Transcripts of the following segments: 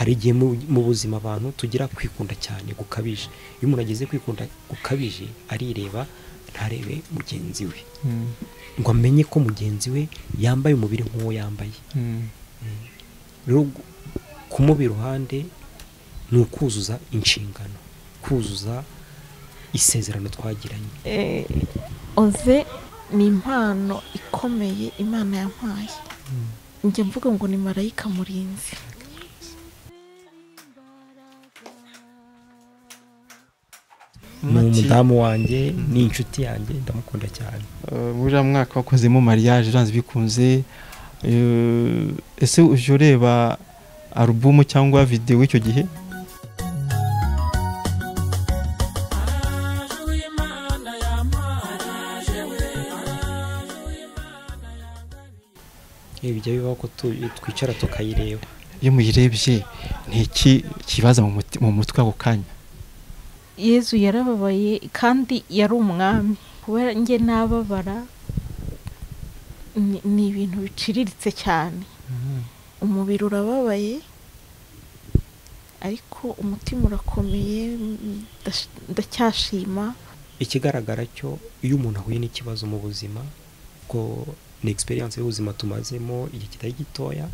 hari igihe mu buzima abantu tugira kwikunda cyane gukabije. Iyo umuntu ageze kwikunda gukabije arireba ntarebe mugenzi we ngo amenye ko mugenzi we yambaye umubiri nk'uwo yambaye. Rero kumuba iruhande ni ukuzuza inshingano, kuzuza isezerano twagiranye. Oze ni impano ikomeye Imana yampaye. Njye mvuga ngo ni marayika murinzi. Ni umudamu wanjye, ni inshuti yanjye, ndamukunda cyane. Buriya mwaka wakozemo mariage ranze bikunze, ese uje ureba album cyangwa video icyo gihe? Bijya bibaho ko twicara tukayireba. Iyo muyirebye ni iki kibaza mu mutwe ako kanya? Yezu yarababaye kandi yari umwami. Kubera njye nababara ni ibintu biciriritse cyane. Umubiri urababaye ariko umutima urakomeye, ndacyashima. Ikigaragara cyo iyo umuntu ahuye n'ikibazo mu buzima ko ni experience y'ubuzima tumazemo igihe kitari gitoya,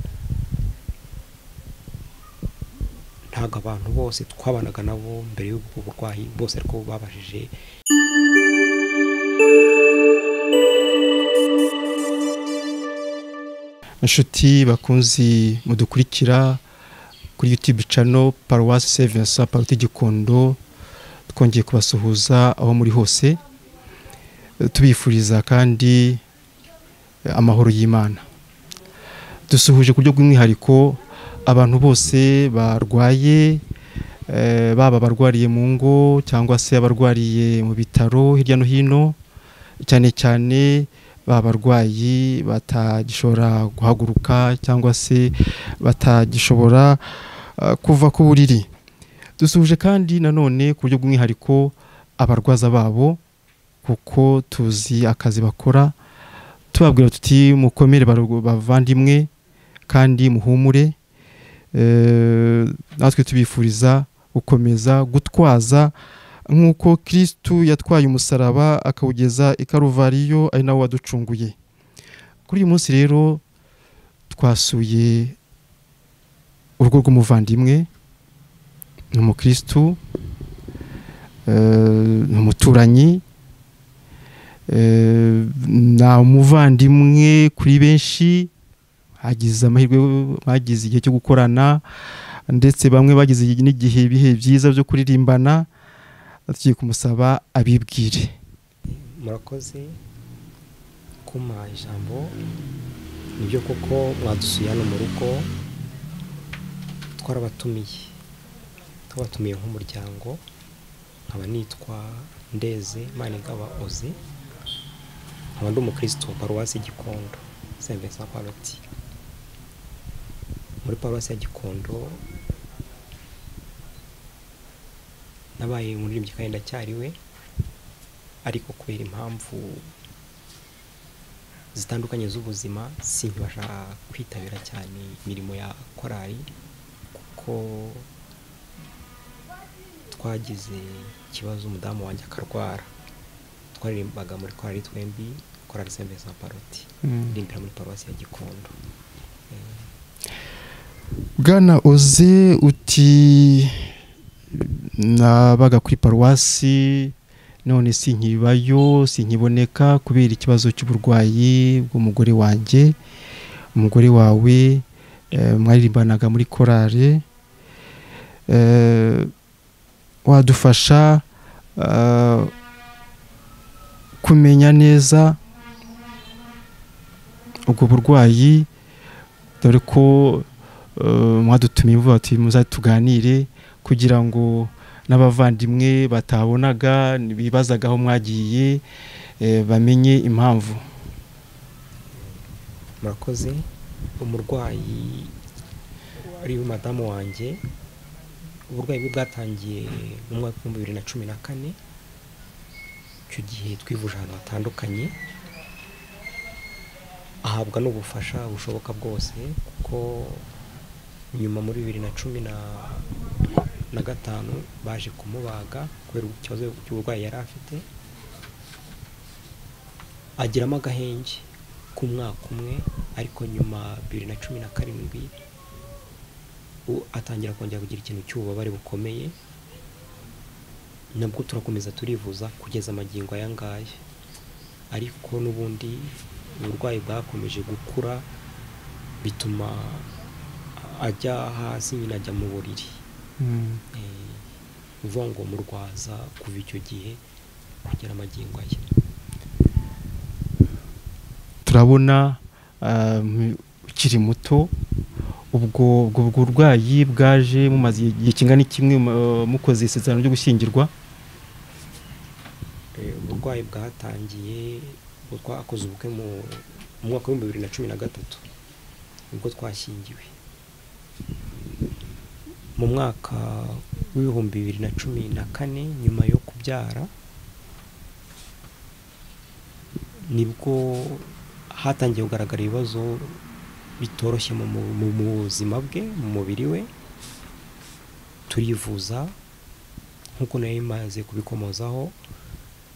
ntago abantu bose twabanaga nabo mbere y'ubwo burwayi bose ariko babajije. Inshuti bakunzi mudukurikira kuri YouTube channel Paroisse Saint Vincent Paruti Gikondo, twongeye kubasuhuza aho muri hose, tubifuriza kandi amahoro y'Imana. Dusuhuje ku buryo bw'umwihariko abantu bose barwaye, baba barwariye mu ngo cyangwa se abarwariye mu bitaro hirya no hino, cyane cyane babarwayi batagishobora guhaguruka cyangwa se batagishobora kuva ku buriri. Dusuhuje kandi nanone ku buryo bw'umwihariko abarwaza babo, kuko tuzi akazi bakora, tubabwira tuti mukomere bavandimwe kandi muhumure. Natwe tubifuriza gukomeza gutwaza nk'uko Kristu yatwaye umusaraba akawugeza i Karuvariyo, ari nawe waducunguye. Kuri uyu munsi rero twasuye urugo rw'umuvandimwe, ni umukristu, ni umuturanyi, na umuvandimwe kuri benshi. Hagize amahirwe, bagize igihe cyo gukorana, ndetse bamwe bagize n'igihe bihe byiza byo kuririmbana. Tugiye kumusaba abibwire. Murakoze kuma ijambo. Nibyo koko mwadusuye hano mu rugo, twabatumiye nk'umuryango. Nkaba nitwa Ndeze Manigaba Oze, nkaba ndi umukristo wa Paruwasi Gikondo Saint Vincent Paruti. Muri Paruwasi ya Gikondo nabaye umuririmbyi kandi ndacyariwe, ariko kubera impamvu zitandukanye z'ubuzima sinkibasha kwitabira cyane imirimo ya korali, kuko twagize ikibazo umudamu wanjye akarwara. Twaririmbaga muri korali twembi, korali Saint Vincent Paruti, ndirimbira muri Paruwasi ya Gikondo. Bwana Oze, uti nabaga kuri paruwasi none sinkibayo, sinkiboneka kubera ikibazo cy'uburwayi bw'umugore wanjye. Umugore wawe mwaririmbanaga muri korale, wadufasha kumenya neza ubwo burwayi, dore ko mwadutumiye mvuga ati muzatuganire kugira ngo n'abavandimwe batabonaga bibazaga aho mwagiye bamenye impamvu. Murakoze. Umurwayi ari madamu wanjye, uburwayi bwe bwatangiye mu mwaka wa 2014. Icyo gihe twivuje ahantu hatandukanye, ahabwa n'ubufasha bushoboka bwose, kuko nyuma muri 2015 baje kumubaga kubera ikibazo cy'uburwayi yari afite, agiramo agahenge k'umwaka umwe, ariko nyuma 2017 atangira kongera kugira ikintu cy'ububabare bukomeye. Nabwo turakomeza turivuza kugeza amagingo aya ngaya, ariko n'ubundi uburwayi bwakomeje gukura bituma ajya hasi, nyine ajya mu buriri. Uvuga ngo murwaza kuva icyo gihe kugera amagingo aya. turabona ukiri muto, ubwo burwayi bwaje mumaze igihe kingana kimwe mukoze isezerano ryo gushyingirwa? Uburwayi bwatangiye twakoze ubukwe mu mwaka wa 2013 nibwo twashyingiwe. Mu mwaka wa 2014 nyuma yo kubyara nibwo hatangiye kugaragara ibibazo bitoroshye mu buzima bwe, mu mubiri we. Turivuza nk'uko nayo maze kubikomozaho,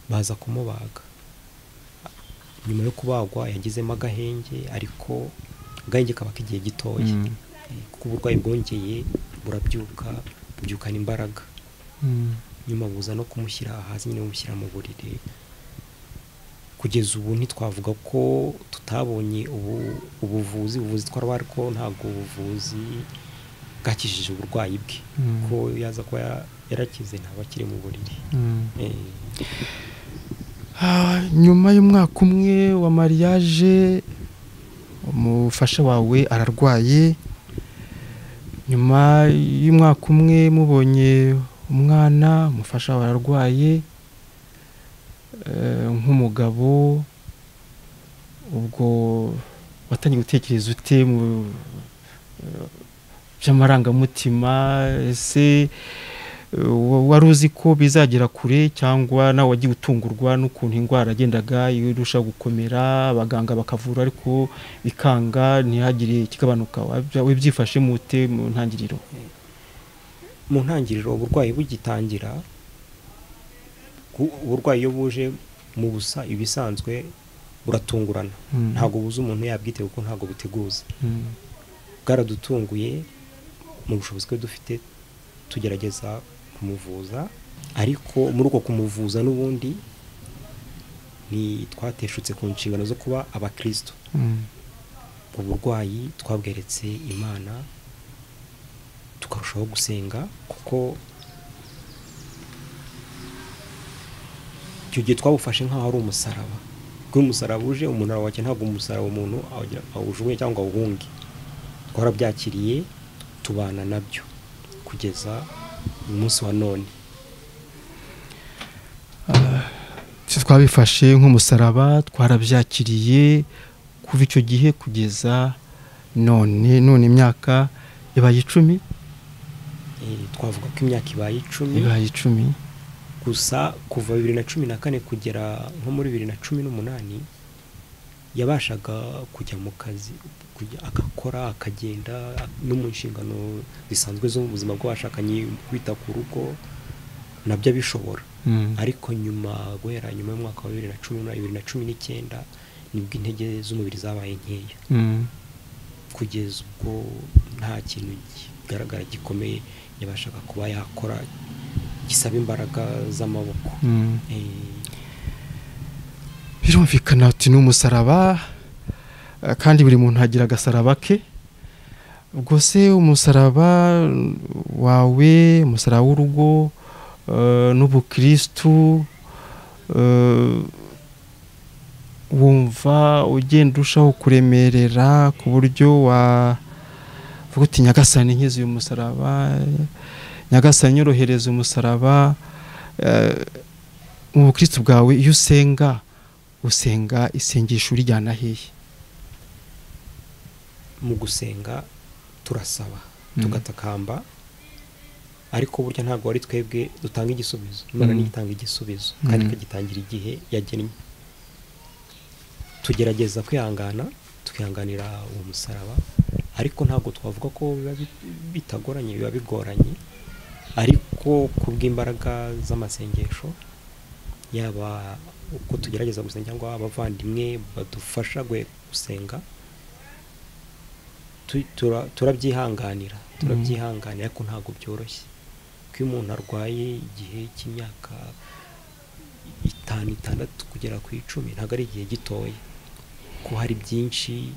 baza kumubaga. Nyuma yo kubagwa yagizemo agahenge, ariko agahenge kaba k'igihe gitoya, kuko uburwayi bwongeye bubyukana imbaraga. Nyuma buza no kumushyira hasi, nyine bumushyira mu buriri. Kugeza ubu ntitwavuga ko tutabonye ubuvuzi twarwara, ko ntabwo ubuvuzi bwakijije uburwayi bwe, ko yaza kuba yarakize ntaba akiri mu buriri. Nyuma y'umwaka umwe wa mariage umufasha wawe ararwaye. Nyuma y'umwaka umwe mubonye umwana, umufasha wawe ararwaye. Nk'umugabo ubwo watangiye gutekereza ute mu by'amarangamutima? Ese wari uzi ko bizagera kure, cyangwa nawe wagiye utungurwa n'ukuntu indwara yagendaga irusha gukomera, abaganga bakavura ariko bikanga ntihagire ikigabanuka? Wabyifashe mute mu ntangiriro? Mu ntangiriro uburwayi bugitangira, uburwayi iyo buje mu busa ibisanzwe buratungurana, ntabwo buza umuntu yabwitewe, kuko ntabwo buteguza. Bwaradutunguye, mu bushobozi bwe dufite tugerageza kumuvuza, ariko muri uko kumuvuza n'ubundi twateshutse ku nshingano zo kuba abakristo. Uburwayi twabweretse Imana, tukarushaho gusenga, kuko icyo gihe twabufashe nk'aho ari umusaraba. Kuko umusaraba uje, umuntu arawakira, ntabwo umusaraba umuntu awujugunye cyangwa awuhunge. Twarabyakiriye, tubana nabyo kugeza umunsi wa none. Twabifashe nk'umusaraba, twarabyakiriye kuva icyo gihe kugeza none imyaka ibaye 10. Twavuga ko imyaka ibaye 10. Gusa kuva 2014 kugera nko muri 2018 yabashaga kujya mu kazi, agakora, akagenda no mu nshingano zisanzwe zo mu buzima bw'abashakanye, kwita ku rugo, nabyo abishobora. Ariko guhera nyuma y'umwaka wa 2019 nibwo intege z'umubiri zabaye nkeya, kugeza ubwo nta kintu kigaragara gikomeye yabashaga kuba yakora gisaba imbaraga z'amaboko. Birumvikana ati ni umusaraba, kandi buri muntu agira agasaraba ke. Ubwo se umusaraba wawe, umusaraba w'urugo n'ubukristu, wumva ugenda urushaho kuremerera ku buryo wavuga uti Nyagasani nkize uyu musaraba, Nyagasani nyorohereza umusaraba? Mu bukristu bwawe iyo usenga isengesho urijyana hehe? Mu gusenga turasaba, tugatakamba, ariko burya ntabwo ari twebwe dutanga igisubizo. Imana niyo itanga igisubizo, kandi ikagitangira igihe yagennye. Tugerageza kwihangana, tukihanganira uwo musaraba, ariko ntabwo twavuga ko biba bitagoranye, biba bigoranye, ariko kubw'imbaraga z'amasengesho, yaba uko tugerageza gusenga cyangwa abavandimwe badufasha gusenga, turabyihanganira ariko ntabwo byoroshye, ko iyo umuntu arwaye igihe cy'imyaka 5, 6 kugera ku 10 ntabwo ari igihe gitoya, ko hari byinshi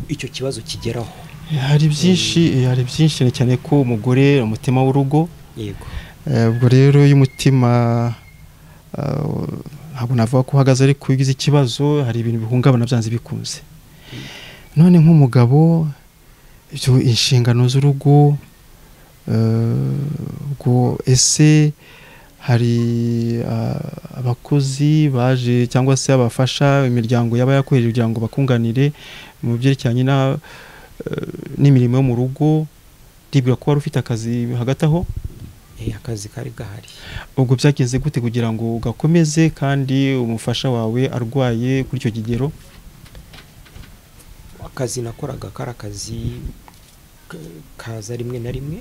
icyo kibazo kigeraho. hari byinshi cyane ko umugore umutima w'urugo. Yego. Ubwo rero iyo umutima ntabwo navuga ko uhagaze, ariko ugize ikibazo hari ibintu bihungabana byanze bikunze. None nk'umugabo, ibyo inshingano z'urugo, ubwo ese hari abakozi baje cyangwa se abafasha imiryango yaba yakoheje kugira ngo bakunganire mu byerekeranye n'imirimo yo mu rugo? Ndibwira ko wari ufite akazi hagati aho. Akazi kari gahari. Ubwo byagenze gute kugira ngo ugakomeze kandi umufasha wawe arwaye kuri icyo kigero? Akazi nakoraga kari akazi kaza rimwe na rimwe,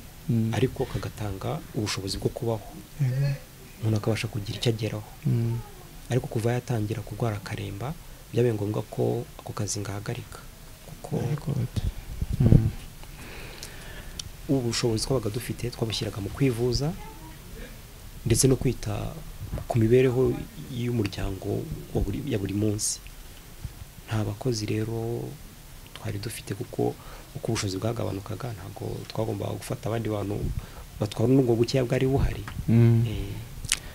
ariko kagatanga ubushobozi bwo kubaho, umuntu akabasha kugira icyo ageraho. Ariko kuva yatangira kurwara akaremba, byabaye ngombwa ko ako kazi ngahagarika, kuko ubushobozi twabaga dufite twabushyiraga mu kwivuza ndetse no kwita ku mibereho y'umuryango ya buri munsi. Nta bakozi rero twari dufite, kuko uko ubushobozi bwagabanukaga ntabwo twagombaga gufata abandi bantu batwara n'ubwo bukeya bwari buhari.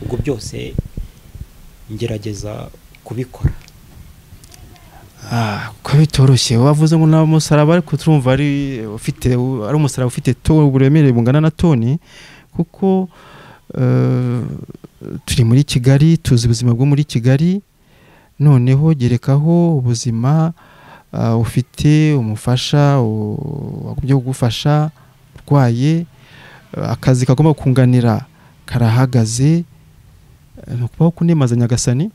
Ubwo byose ngerageza kubikora. Ko bitoroshye. Wavuze ngo na musaraba, ariko turumva ari umusaraba ufite uburemere bungana na toni, kuko turi muri Kigali, tuzi ubuzima bwo muri Kigali, noneho gerekaho ubuzima ufite umufasha wagumye kugufasha urwaye, akazi kagomba kunganira karahagaze, ni ukubaho kunemaza Nyagasani.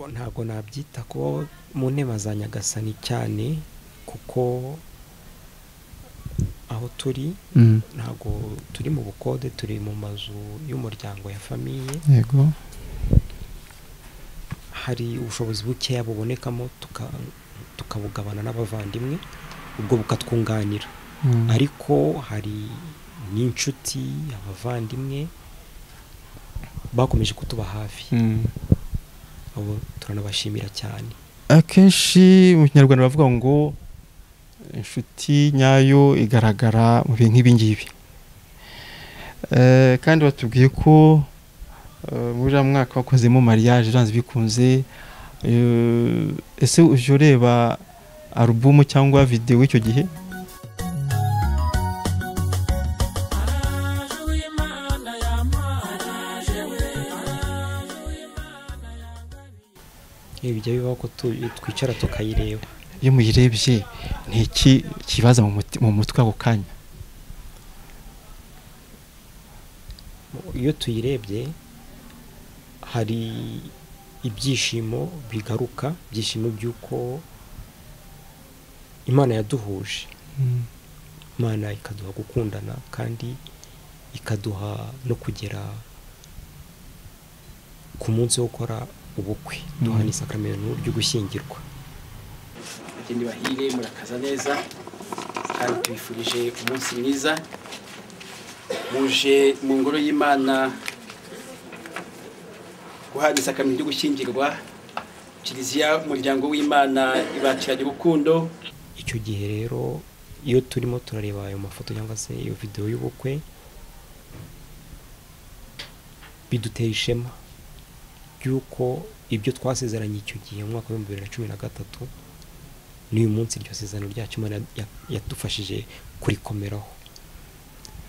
Ntabwo nabyita ko mu ntema za Nyagasani cyane, kuko aho turi ntabwo turi mu bukode, turi mu mazu y'umuryango ya famiye. Yego. Hari ubushobozi bukeya bubonekamo, tukabugabana n'abavandimwe, ubwo bukatwunganira. Ariko hari n'inshuti, abavandimwe bakomeje kutuba hafi, abo turanabashimira cyane. Akenshi mu Kinyarwanda bavuga ngo inshuti nyayo igaragara mu bintu nk'ibi ngibi, kandi batubwiye ko muri uriya mwaka wakozemo mariage byanze bikunze. Ese uje ureba alubumu cyangwa video icyo gihe? Bijya bibaho ko twicara tukayireba. Iyo muyirebye ni iki kibaza mu mutwe ako kanya? Iyo tuyirebye hari ibyishimo bigaruka, ibyishimo by'uko Imana yaduhuje. Imana ikaduha gukundana, kandi ikaduha no kugera ku munsi wo gukora ubukwe, duha n'isakramento ryo gushyingirwa. Bageni bahire, murakaza neza, kandi tubifurije umunsi mwiza. Muje mu ngoro y'Imana guhana isakramento ryo gushyingirwa. Kiliziya umuryango w'Imana ibakiranye urukundo. Icyo gihe rero iyo turimo turareba ayo mafoto cyangwa se iyo video y'ubukwe, biduteye ishema yuko ibyo twasezeranye icyo gihe mu mwaka wa 2013 n'uyu munsi iryo sezerano ryacu Imana yadufashije kurikomeraho,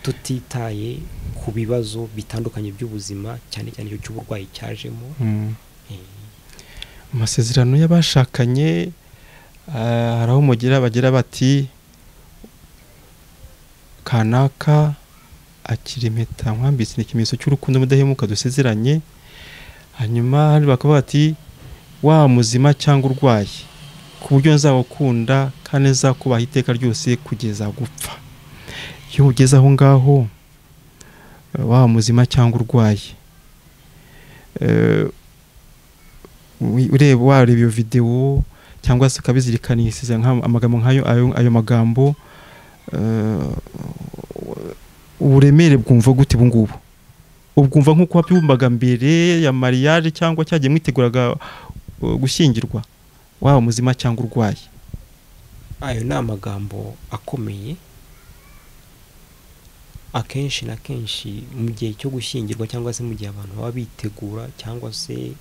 tutitaye ku bibazo bitandukanye by'ubuzima, cyane cyane icyo cy'uburwayi cyajemo. Amasezerano y'abashakanye hari aho bagira bati kanaka akira impeta mwambitse n'ikimenyetso cy'urukundo mudahemuka dusezeranye. Hanyuma bakaba bati wa muzima cyangwa urwaye ku buryo nzawukunda kandi nzakubaha iteka ryose kugeza gupfa. Iyo ugeze aho ngaho waba muzima cyangwa urwaye, wareba iyo videwo cyangwa se ukabizirikanishiriza amagambo nk'ayo, ayo magambo uburemere bwumva gute ubu ngubu? Ubwumva nk'uko wabyumvaga mbere ya mariage cyangwa cyagiye mwiteguraga gushyingirwa, waba muzima cyangwa urwaye? Ayo ni amagambo akomeye. Akenshi na kenshi mu gihe cyo gushyingirwa cyangwa se mu gihe abantu baba bitegura, cyangwa se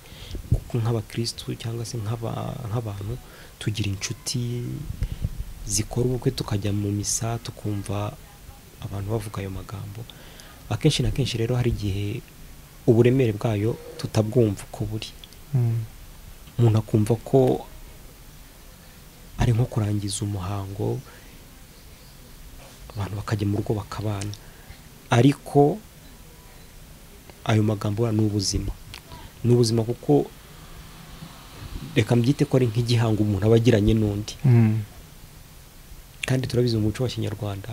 nk'abakristu cyangwa se nk'abantu tugira inshuti zikora ubukwe, tukajya mu misa tukumva abantu bavuga ayo magambo. Akenshi na kenshi rero hari igihe uburemere bwayo tutabwumva uko buri. Umuntu akumva ko ari nko kurangiza umuhango, abantu bakajya mu rugo bakabana, ariko ayo magambo ni ubuzima. Ni ubuzima kuko reka mbyite ko ari nk'igihango umuntu aba agiranye n'undi. Kandi turabizi mu muco wa Kinyarwanda,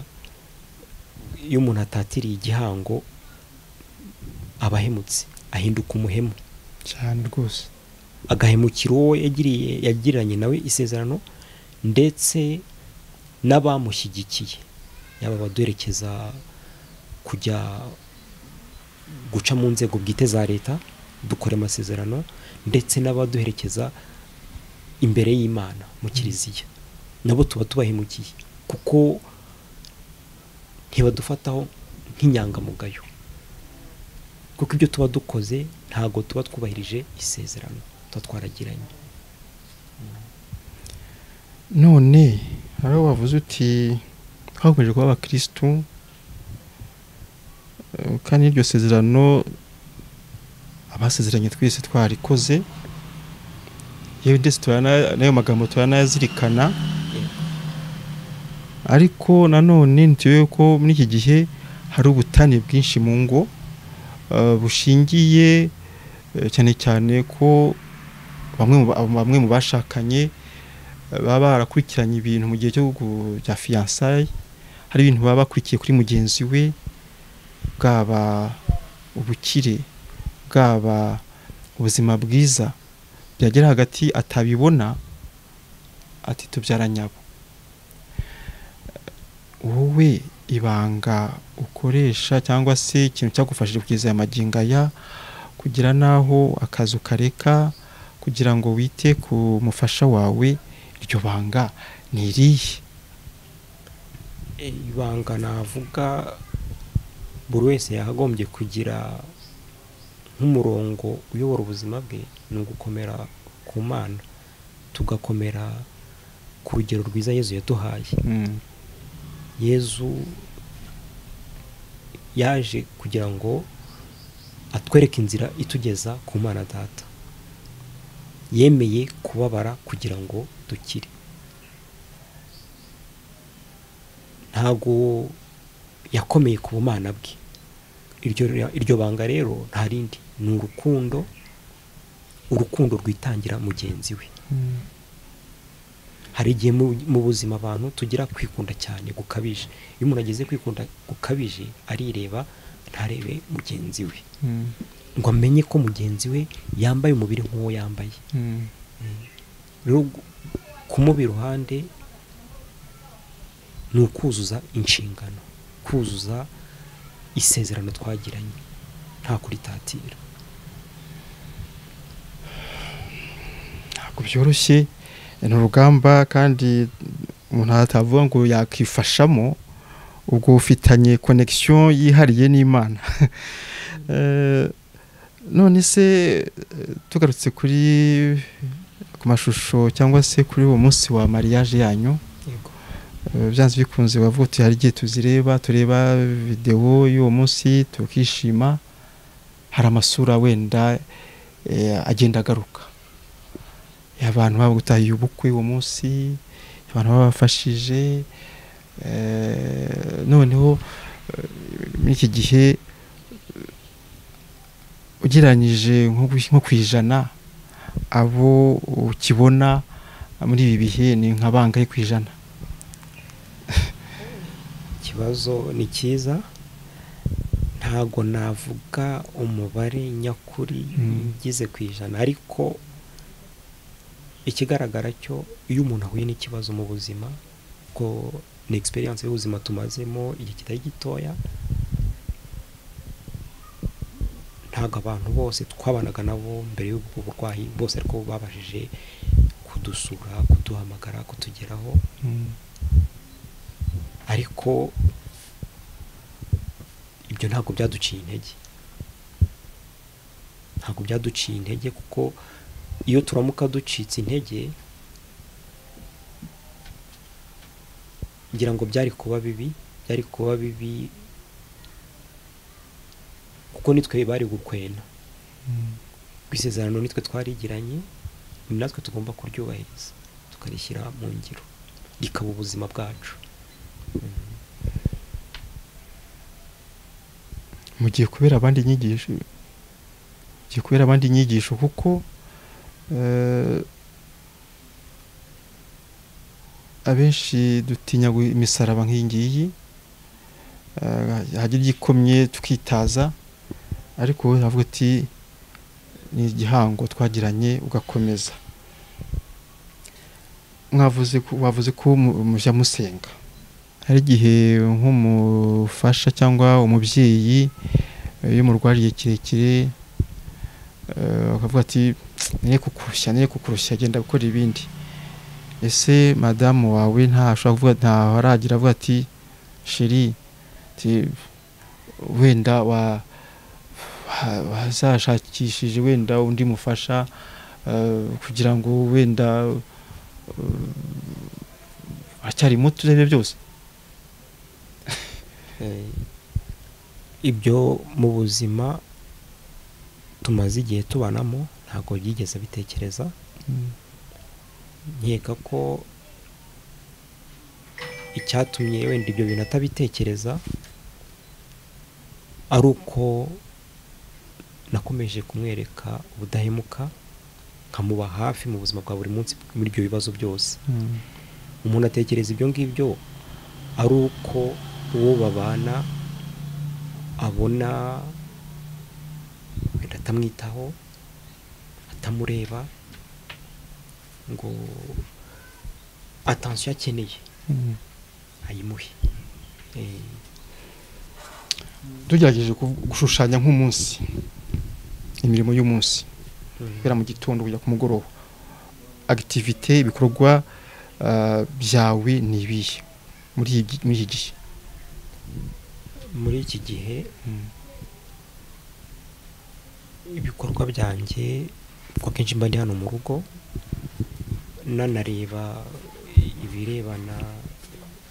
iyo umuntu atatiriye igihango aba ahemutse, ahinduka umuhemu cyane rwose, agahemukira uwo yagiranye nawe isezerano, ndetse n'abamushyigikiye, yaba abaduherekeza kujya guca mu nzego bwite za leta dukora amasezerano, ndetse n'abaduherekeza imbere y'Imana mu kiliziya, nabo tuba tubahemukiye kuko ntibadufataho nk'inyangamugayo, kuko ibyo tuba dukoze ntago tuba twubahirije isezerano tuba twaragiranye. None hari wavuze uti twakomeje kuba abakristu, kandi iryo sezerano abasezeranye twese twarikoze, yewe ndetse n'ayo magambo turanayazirikana. Ariko nanone ntiwe ko muri iki gihe hari ubutane bwinshi mu ngo, bushingiye cyane cyane ko bamwe mu bashakanye baba barakurikiranye ibintu mu gihe cya fiançailles. Hari ibintu baba bakurikiye kuri mugenzi we, bwaba ubukire, bwaba ubuzima bwiza, byagera hagati atabibona ati tubyaranyabo. Wowe ibanga ukoresha cyangwa se ikintu cyagufashije kugeza aya magingo aya, kugira naho akazi ukareka kugira ngo wite ku mufasha wawe, iryo banga ni irihe? Ibanga navuga buri wese yagombye kugira nk'umurongo uyobora ubuzima bwe, ni ugukomera ku Mana, tugakomera ku rugero rwiza Yezu yaduhaye. Yezu yaje kugira ngo atwereke inzira itugeza ku Mana Data. Yemeye kubabara kugira ngo dukire. Ntago yakomeye ku bumana bwe. Iryo banga rero nta rindi, ni urukundo rwitangira mugenzi we. Hari igihe mu buzima abantu tugira kwikunda cyane gukabije. Iyo umuntu ageze kwikunda gukabije arireba, ntarebe mugenzi we, ngo amenye ko mugenzi we yambaye umubiri nk'uwo yambaye. Rero kumuba iruhande ni ukuzuza inshingano, kuzuza isezerano twagiranye, nta kuritatira. Ntabwo byoroshye, ni urugamba, kandi umuntu atavuga ngo yakifashamo, ubwo ufitanye connection yihariye n'Imana. None se tugarutse ku mashusho cyangwa se kuri uwo munsi wa mariage yanyu, byanze bikunze bavuga uti hari igihe tureba videwo y'uwo munsi tukishima, hari amasura wenda agenda agaruka, abantu baba gutahiye ubukwe uwo munsi, abantu baba bafashije. Noneho muri iki gihe ugereranyije nko kwijana abo ukibona muri ibi bihe ni nka bangahe ku ijana? ikibazo ni cyiza, ntago navuga umubare nyakuri ugize ku ijana, ariko ikigaragara cyo iyo umuntu ahuye n'ikibazo mu buzima, ko ni experience y'ubuzima tumazemo igihe kitari gitoya, ntago abantu bose twabanaga nabo mbere y'ubwo burwayi bose ariko babashije kudusura, kuduhamagara, kutugeraho. Ariko ibyo ntabwo byaduciye intege, kuko iyo turamuka ducitse intege ngira ngo byari kuba bibi kuko nitwe bari gukwena kwisezerano, nitwe twarigiranye, ni natwe tugomba kuryubahiriza tukarishyira mu ngiro rikaba ubuzima bwacu. Mugiye kubera abandi inyigisho, kuko abenshi dutinya imisaraba nk'iyi ngiyi, hagira igikomye tukitaza, ariko wowe uravuga ati ni igihango twagiranye ugakomeza. Wavuze ko mujya musenga, hari igihe nk'umufasha cyangwa umubyeyi iyo murwariye kirekire akavuga ati nere kukurushya genda gukora ibindi, ese madamu wawe ntaharagira avuga ati sheri, wenda wazashakishije wenda undi mufasha kugira ngo wenda acyari muto urebe byose? Ibyo mu buzima tumaze igihe tubanamo ntabwo byigeze bitekereza. Nkeka ko icyatumye wenda ibyo bintu atabitekereza ari uko nakomeje kumwereka ubudahemuka, nkamuba hafi mu buzima bwa buri munsi muri ibyo bibazo byose. Umuntu atekereza ibyo ngibyo ari uko uwo babana abona wenda atamwitaho, atamureba ngo attention akeneye ayimuhe. Tugerageje gushushanya nk'umunsi, imirimo y'umunsi guhera mu gitondo kujya ku mugoroba, activité, ibikorwa byawe ni ibihe muri iki gihe? Muri iki gihe ibikorwa byanjye ko kenshi mba ndi hano mu rugo nanareba ibirebana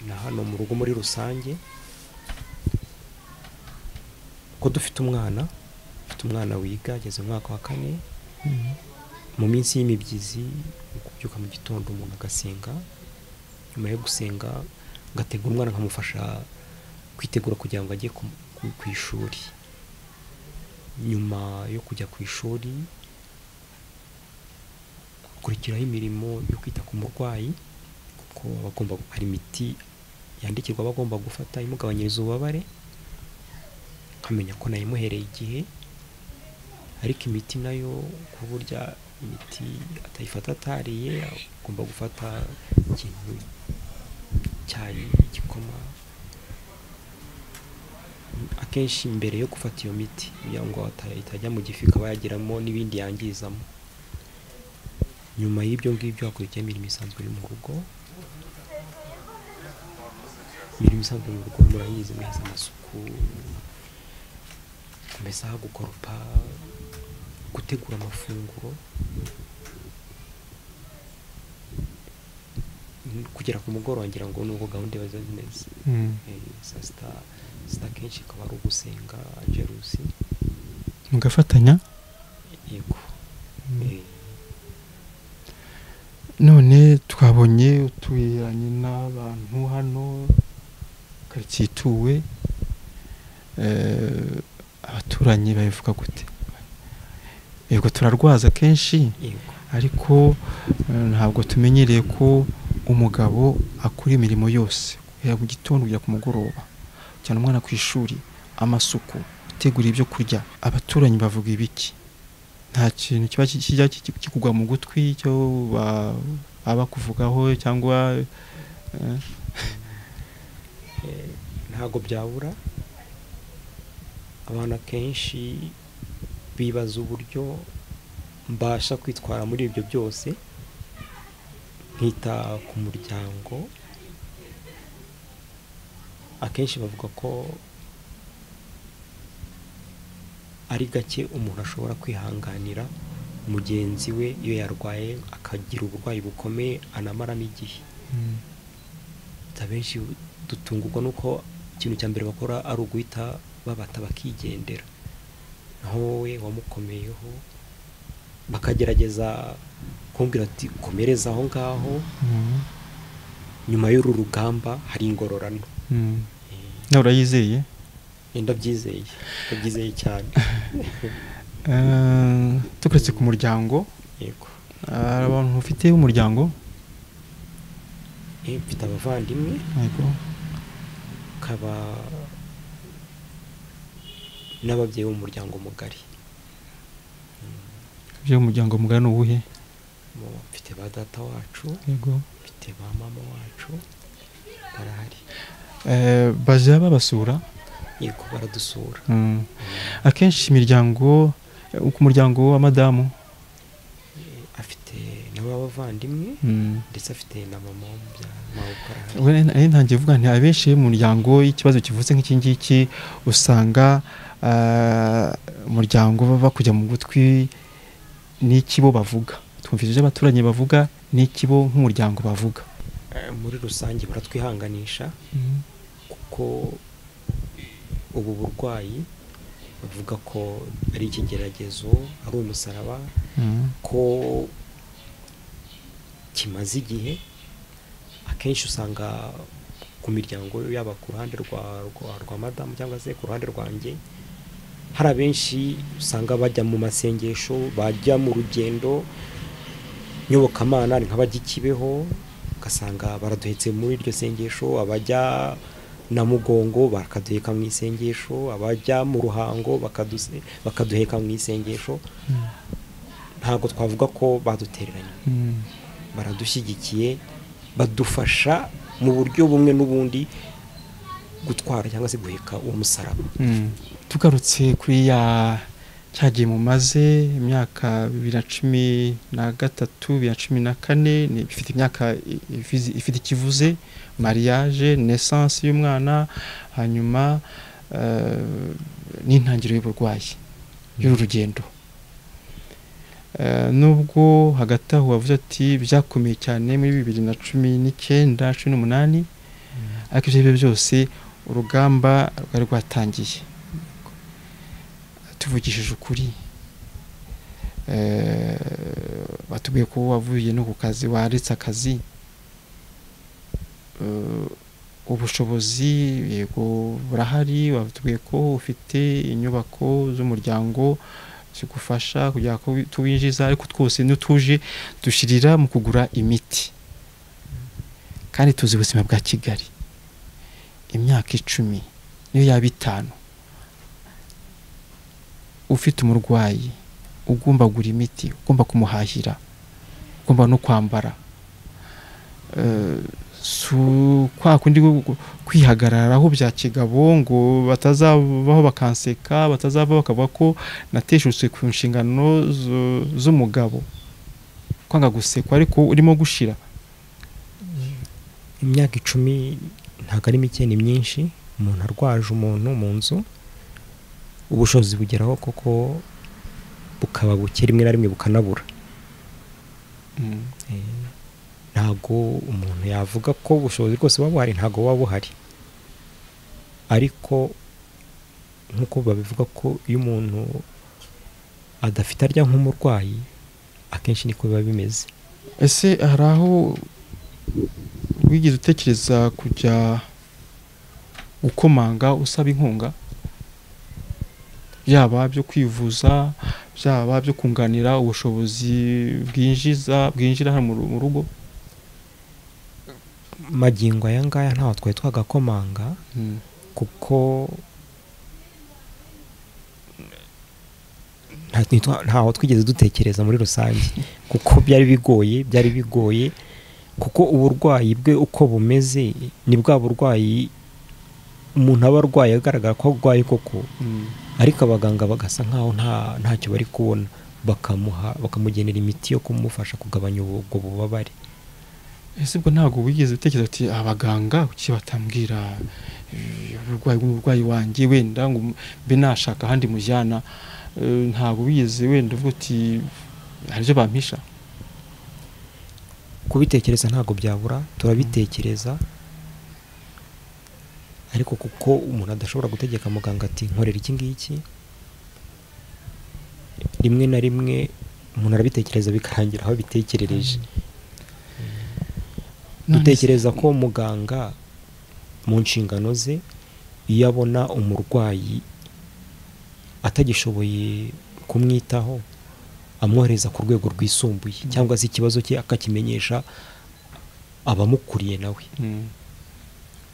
na hano mu rugo muri rusange, ko dufite umwana wiga ageze mu mwaka wa 4. Mu minsi y'imibyizi kubyuka mu gitondo umuntu agasenga, nyuma yo gusenga ngategura umwana nkamufasha kwitegura kugira ngo ajye ku ishuri. Nyuma yo kujya ku ishuri kurikiraho imirimo yo kwita ku murwayi, kuko hari imiti yandikirwa bagomba gufata imugabanyiriza ububabare, nkamenya ko nayimuhereye igihe. Ariko imiti nayo ku burya imiti atayifata atariye, agomba gufata ikintu cyayi, igikoma, akenshi mbere yo gufata iyo miti kugira ngo itajya mu gifu ikaba yagiramo n'ibindi yangizamo. Nyuma y'ibyo ngibyo hakurikiyeho imirimo isanzwe yo mu rugo. Imirimo isanzwe mu rugo murayizi, mwese amasuku, kumesa, gukoropa, gutegura amafunguro, kugera ku mugoroba ngira ngo nuko gahunda iba zimeze. Saa kenshi akaba ari ugusenga Jerusi mugafatanya. Yego. None twabonye utuyanye n'abantu hano karitsiye ituwe, abaturanyi babivuga gute? Yego turarwaza kenshi, ariko ntabwo tumenyereye ko umugabo akora imirimo yose guhera mu gitondo kujya ku mugoroba, cyane umwana ku ishuri, amasuku, gutegura ibyo kurya. Abaturanyi bavuga ibiki? Nta kintu kiba kijya kikugwa mu gutwi cyo baba kuvugaho cyangwa ntabwo byabura. Abantu akenshi bibaza uburyo mbasha kwitwara muri ibyo byose, nkita ku muryango. Akenshi bavuga ko ari gake umuntu ashobora kwihanganira mugenzi we iyo yarwaye akagira uburwayi bukomeye anamara n'igihe. Abenshi dutungurwa nuko ikintu cya mbere bakora ari uguhita babata bakigendera, naho wowe wamukomeyeho bakagerageza kumbwira ati komereza aho ngaho, nyuma y'uru rugamba hari ingororano. nawe urayizeye? ndabyizeye cyane. Tukuretse ku muryango, yego, abantu ufite umuryango? mfite abavandimwe, Yego. kaba n'ababyeyi b'umuryango mugari. Umuryango mugari ni uwuhe? Mfite ba data wacu, Yego. mfite ba mama wacu, barahari. Baje babasura? Yego, baradusura. Akenshi imiryango, ku muryango wa madamu afite n'abavandimwe ndetse afite na mama w'umubyara. we ntangiye vuga nti abenshi mu muryango ikibazo kivutse nk'iki ngiki usanga umuryango bava kujya mu gutwi n'ikibo bavuga. Twumvise ibyo abaturanyi bavuga n'ikibo nk'umuryango bavuga. Muri rusange baratwihanganisha kuko ubu burwayi bavuga ko ari ikigeragezo, ari umusaraba, ko kimaze igihe. Akenshi usanga ku miryango yaba ku ruhande rwa madamu cyangwa se ku ruhande rwanjye, hari abenshi usanga bajya mu masengesho, bajya mu rugendo nyobokamana nk'abajya i Kibeho, ugasanga baraduhetse muri iryo sengesho. Abajya na Mugongo bakaduheka mu isengesho, abajya mu Ruhango bakaduheka mu isengesho. Ntabwo twavuga ko badutereranye, baradushyigikiye, badufasha mu buryo bumwe n'ubundi gutwara cyangwa se guheka uwo musaraba. Tugarutse kuri cyagiye mumaze imyaka 2013 2014, bifite imyaka ifite ikivuze, mariage, naissance y'umwana, hanyuma n'intangiriro y'uburwayi y'uru rugendo. Nubwo hagati aho wavuze ati byakomeye cyane muri 2019 2018, ariko ibyo byose urugamba rwari rwatangiye. Tuvugishije ukuri, batubwiye ko wavuye no ku kazi, waretse akazi, ubushobozi yego burahari, watubwiye ko ufite inyubako z'umuryango zigufasha kugira ko tuwinjiza, ariko twose n'utuje dushirira mu kugura imiti. Kandi tuzi ubuzima bwa Kigali, imyaka 10 niyo yaba 5 ufite umurwayi, ugomba gura imiti, ugomba kumuhahira, ugomba no kwambara. Kwa kundi kwihagararaho bya kigabo ngo batazabaho bakanseka, batazava bakavuga ko nateshutse ku nshingano z'umugabo, kwanga gusekwa ariko urimo gushira. Imyaka 10 ntabwo ari mike, ni myinshi. Umuntu arwaje umuntu mu nzu, ubushobozi bugeraho koko bukaba buke, rimwe na rimwe bukanabura. Ntabwo umuntu yavuga ko ubushobozi bwose buba buhari, ntabwo buba buhari. Ariko nk'uko babivuga ko iyo umuntu adafite arya nk'umurwayi, akenshi niko biba bimeze. Ese hari aho wigeze utekereza kujya ukomanga usaba inkunga, yaba byo kwivuza, byaba byo kunganira ubushobozi bwinjira hano mu rugo. magingo aya ngaya ntaho twari twagakomanga kuko ntaho twigeze dutekereza muri rusange kuko byari bigoye kuko uburwayi bwe uko bumeze ni bwa burwayi umuntu aba arwaye agaragara ko arwaye koko, ariko abaganga bagasa nkaho ntacyo bari kubona, bakamugenera imiti yo kumufasha kugabanya ubwo bubabare. Ese ubwo ntabwo wigeze utekereza ati abaganga kuki batambwira uburwayi wanjye wenda ngo mbe nashaka ahandi mujyana? Ntabwo wigeze wenda uvuga uti hari ibyo bampisha? Kubitekereza ntabwo byabura, turabitekereza, ariko kuko umuntu adashobora gutegeka muganga ati nkorera iki ngiki, rimwe na rimwe umuntu arabitekereza bikarangira aho bitekerereje. Dutekereza ko muganga mu nshingano ze iyo abona umurwayi atagishoboye kumwitaho amwohereza ku rwego rwisumbuye cyangwa se ikibazo cye akakimenyesha abamukuriye nawe.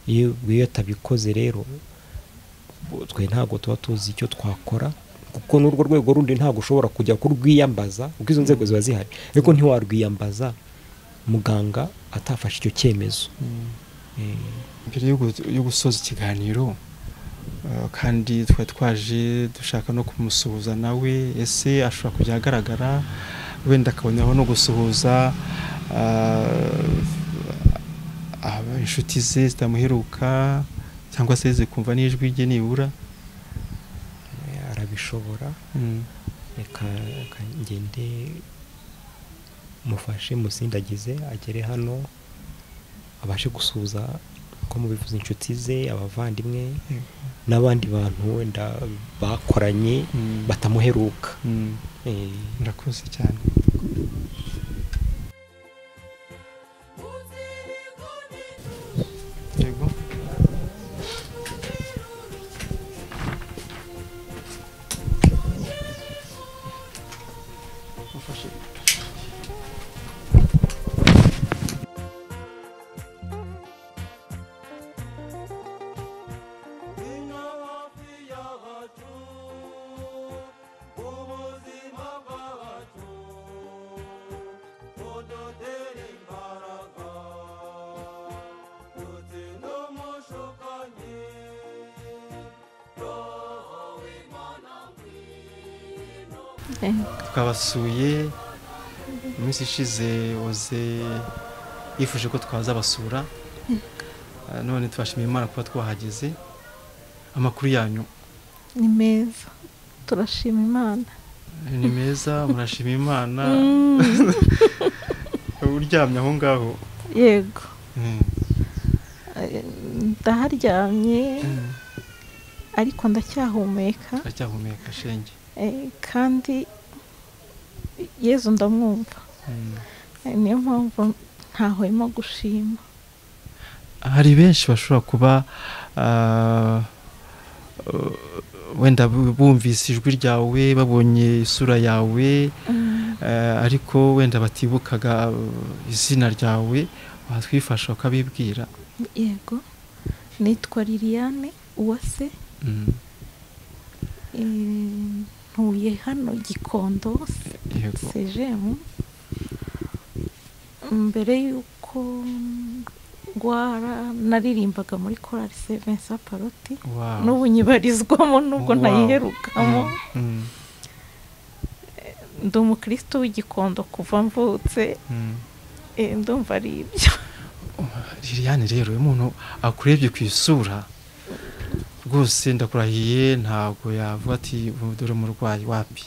Iyo atabikoze rero twe ntabwo tuba tuzi icyo twakora, kuko n'urwo rwego rundi ntabwo ushobora kujya kurwiyambaza kuko izo nzego ziba zihari, ariko ntiwarwiyambaza muganga atafashe icyo cyemezo. Mbere yo gusoza ikiganiro kandi twaje dushaka no kumusuhuza nawe, ese ashobora kujya agaragara wenda akaboneraho no gusuhuza inshuti ze zitamuheruka cyangwa se zikumva n'ijwi rye nibura? Arabishobora. Reka ngende mufashe musindagize agere hano abashe gusuhuza ko mubivuze inshuti ze, abavandimwe n'abandi bantu wenda bakoranye batamuheruka. Murakoze cyane. Yego. Twabasuye iminsi ishize, Oze yifuje ko twazabasura, none twashimiye Imana kuba twahageze. Amakuru yanyu? Ni meza, turashima Imana. Ni meza, murashima Imana. Uryamye aho ngaho? Yego, ndaharyamye ariko ndacyahumeka. Ndacyahumeka shenge. Kandi Yezu ndamwumva, niyo mpamvu ntahwema gushima. Hari benshi bashobora kuba wenda bumvise ijwi ryawe, babonye isura yawe, ariko wenda batibukaga izina ryawe, watwifasha ukabibwira? Yego, nitwa Liliane Uwase, ntuye hano Gikondo Sejemu. Mbere y'uko ndwara naririmbaga muri korali Sevensa Paroti, n'ubu nyibarizwamo nubwo ntayiherukamo. Ndi umukristo w'Igikondo kuva mvutse, ndumva ari ibyo. Liliane rero umuntu akurebye ku isura rwose ndakurahiye ntabwo yavuga ati dore umurwayi wapi.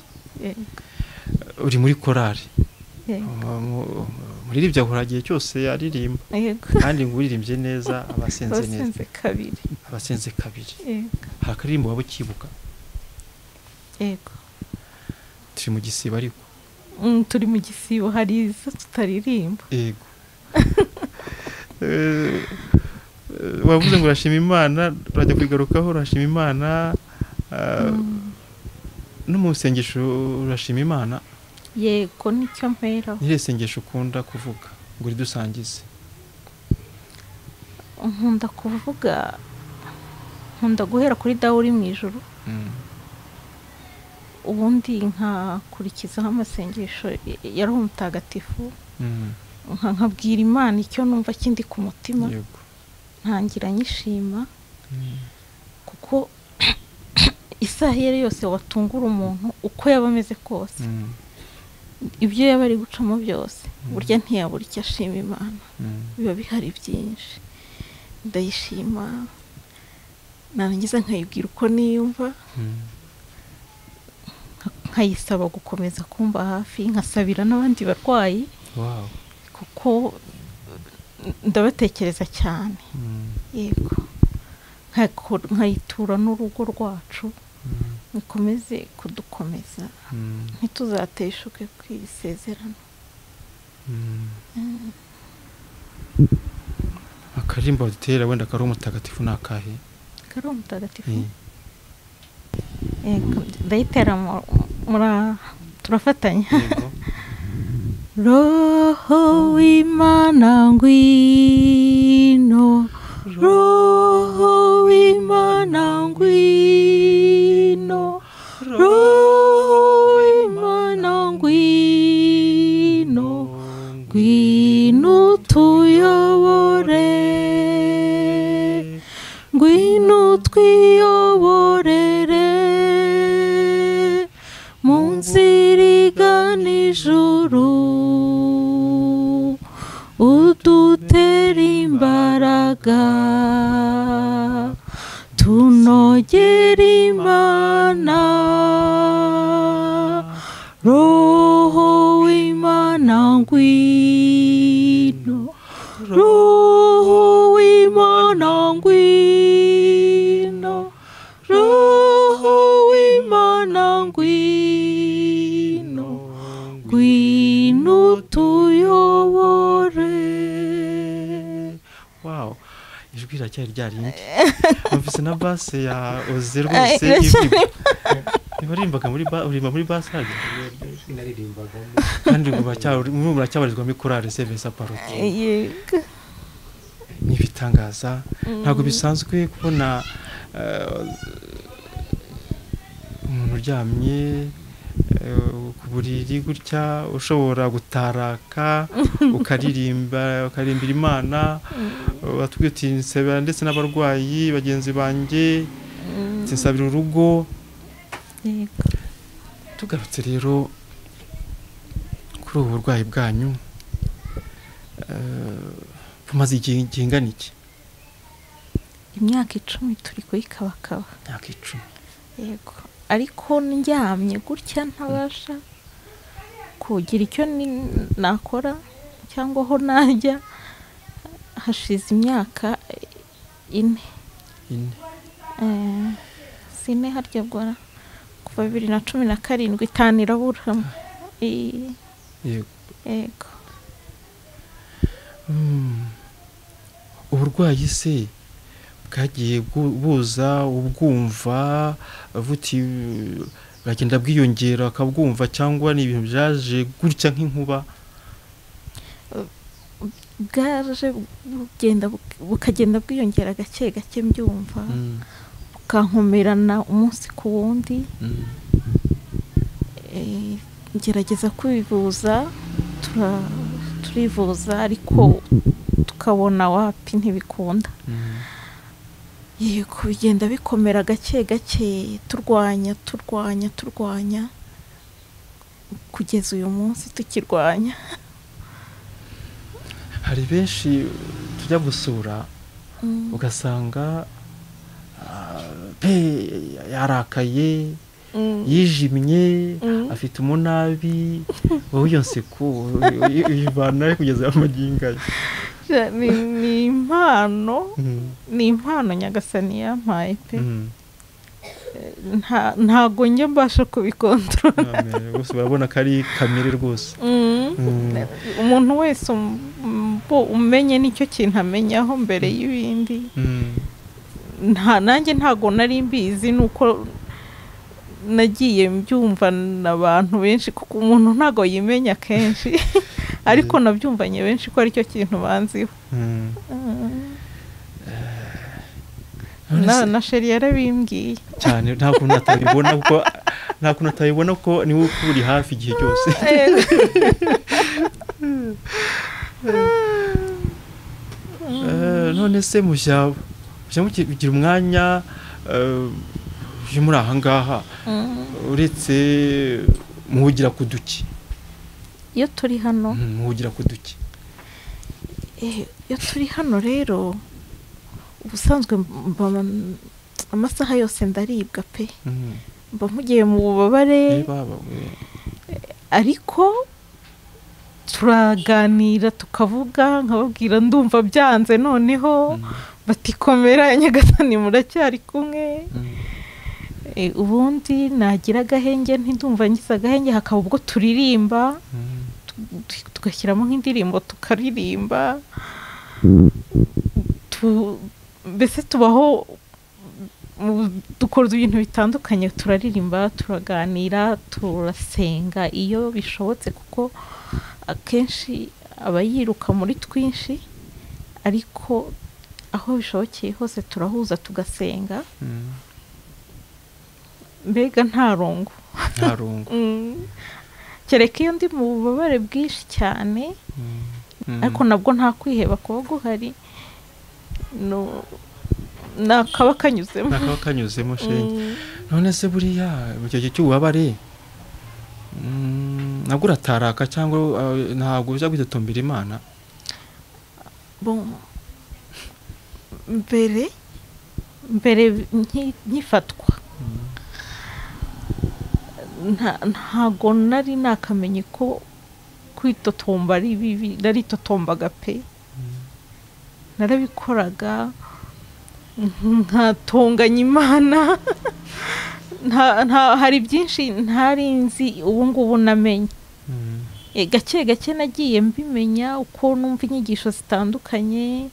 Uri muri korali, muri ibyo akora igihe cyose aririmba, kandi ngo uririmbye neza abasenze neza. Abasenze kabiri. Hari akaririmbo waba ukibuka? Yego, turi mu gisibo ariko. Turi mu gisibo, hari izo tutaririmba. Yego. Wavuze ngo urashima Imana, urajya kwigarukaho urashima Imana. no mu sengesho urashima Imana yego nicyo mperaho. ni sengesho ukunda kuvuga ngo ridusangize? Nkunda kuvuga, nkunda guhera kuri dawe uri mu ijuru, ubundi nkakurikizaho amasengesho ya Roho Mutagatifu, nkabwira Imana icyo numva kindi ku mutima, ntangira nyishima, kuko isaha iyo ari yose watungura umuntu uko yaba ameze kose, ibyo yaba ari gucamo byose, burya ntiyabura icyo ashima Imana, biba bihari byinshi. Ndayishima, narangiza nkayibwira uko niyumva, nkayisaba gukomeza kumba hafi, nkasabira n'abandi barwayi, kuko ndabatekereza cyane. Yego, nkayitura n'urugo rwacu, bikomeze kudukomeza, ntituzateshuke kwisezerano. Akarimbo dutera wenda Roho Mutagatifu nakahe? Roho Mutagatifu yego, ndayitera turafatanya. Roho w'Imana ngwino, Roho w'Imana ngwino, Roho w'Imana ngwino, ngwino tuyobore, ngwino twiyoborere mu nzira igana ijuru, udutera imbaraga tunogera Imana. Roho w'Imana ngwino, Roho w'Imana ngwino, Roho w'Imana ngwino, ngwino tuyobore. Wow, ijwi riracyari ryarindi. Numvise na basse ya Oze rwose ibarimbaga muri basse hajya. Kandi ngo muracyabarizwa muri korali Sevesa Paroti. Yego. Ni bitangaza, ntabwo bisanzwe kubona umuntu uryamye ku buriri gutya ushobora gutaraka ukaririmba, ukarimbira Imana, batubwiye uti nsabira ndetse n'abarwayi bagenzi banjye, nsabira urugo. Yego. Tugarutse rero kuri ubu burwayi bwanyu, bumaze igihe ingana iki? Imyaka 10 turi kuyikabakaba. Imyaka 10. Yego, ariko ndyamye gutya ntabasha kugira icyo nakora cyangwa aho najya, hashize imyaka 4. Sine harya bwara kuva 2017 5 irabura. Yego. Yego. Uburwayi se bwagiye buza ubwumva vuti bagenda bwiyongera akabwumva, cyangwa ni ibintu byaje gutya nk'inkuba? Bwaje bukagenda bwiyongera gake gake mbyumva, bukankomerana umunsi ku wundi. Ngerageza kwivuza, turivuza ariko tukabona wapi ntibikunda. Yego, bigenda bikomera gake gake, turwanya kugeza uyu munsi tukirwanya. Hari benshi tujya gusura ugasanga yarakaye, yijimye, afite umunabi, wowe yose ko ibana kugeza amaginga. Ni impano Nyagasani yampaye pe. Ntago njye mbasha kubikontrola. Bose barabona ko ari kamere rwose. Umuntu wese umenye nicyo kintu amenyaho mbere y'ibindi. Nanjye ntago nari mbizi, nuko nagiye mbyumva n'abantu benshi kuko umuntu ntago yimenya kenshi ariko nabyumvanye benshi ko aricyo kintu banziho. Na sheri yarabimbwiye cyane nta kuntu atabibona ko niwe uri hafi igihe cyose. None se mushya mugira umwanya muri aha ngaha uretse muhugira ku duki? Iyo turi hano muhugira ku duki? Iyo turi hano rero ubusanzwe amasaha yose ndaribwa pe, mba mugiye mu bubabare ariko turaganira tukavuga nkababwira ndumva byanze, noneho batikomera Nyagasani muracyari kumwe. Ubundi nagira agahenge ntindumva ngize agahenge hakaba ubwo turirimba tugashyiramo nk'indirimbo tukaririmba, mbese tubaho dukora ibintu bitandukanye, turaririmba turaganira turasenga iyo bishobotse kuko akenshi aba yiruka muri twinshi, ariko aho bishobokeye hose turahuza tugasenga. Mbega nta rungu kereka iyo ndi mu bubabare bwinshi cyane, ariko nabwo nta kwiheba kuba guhari, nakaba kanyuzemo shenge. None se buriya mu gihe cy'ububabare nabwo urataraka cyangwa ntabwo uza kwitotombera Imana? mbere nkifatwa ntago nari nakamenye ko kwitotomba ari bibi, naritotombaga pe, narabikoraga nkatonganya Imana. Hari byinshi ntari nzi ubu ngubu namenye, gake gake nagiye mbimenya uko numva inyigisho zitandukanye,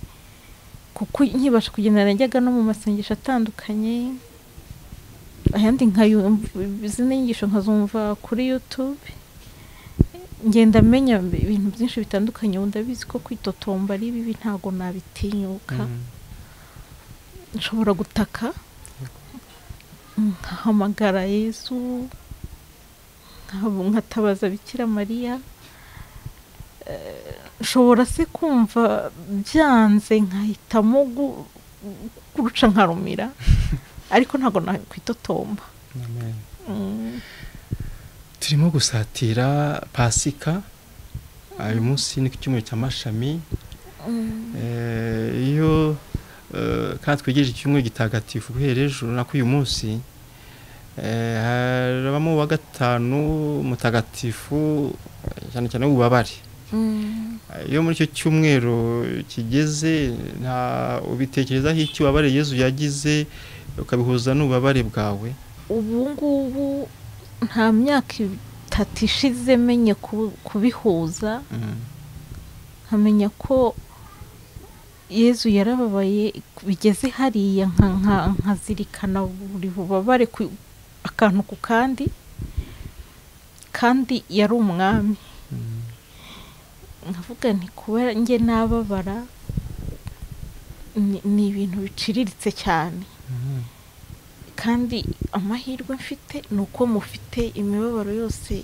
kuko nkibasha kugenda najyaga no mu masengesho atandukanye, ayandi izi nyigisho nkazumva kuri YouTube, ngenda menya ibintu byinshi bitandukanye. Ubu ndabizi ko kwitotomba ari bibi, ntago nabitinyuka. Nshobora gutaka nkahamagara Yesu, nkatabaza Bikira Mariya, nshobora se kumva byanze nkahitamo guca nkarumira, ariko ntago nakwitotomba. Turimo gusatira Pasika, uyu munsi ni ku cyumweru cy'amashami. Iyo kandi twegereje icyumweru gitagatifu guhera ejo nako uyu munsi harabamo wa gatanu mutagatifu cyane cyane w'ububabare. Iyo muri icyo cyumweru kigeze ubitekerezaho iki ububabare Yezu yagize ukabihuza n'ububabare bwawe? Ubu ngubu nta myaka 3 ishize menye kubihuza, nkamenya ko Yezu yarababaye bigeze hariya, nkazirikana buri bubabare akantu ku kandi yari umwami. Nkavuga nti kuba nge nababara ni ibintu biciriritse cyane, kandi amahirwe mfite nuko mufite imibabaro yose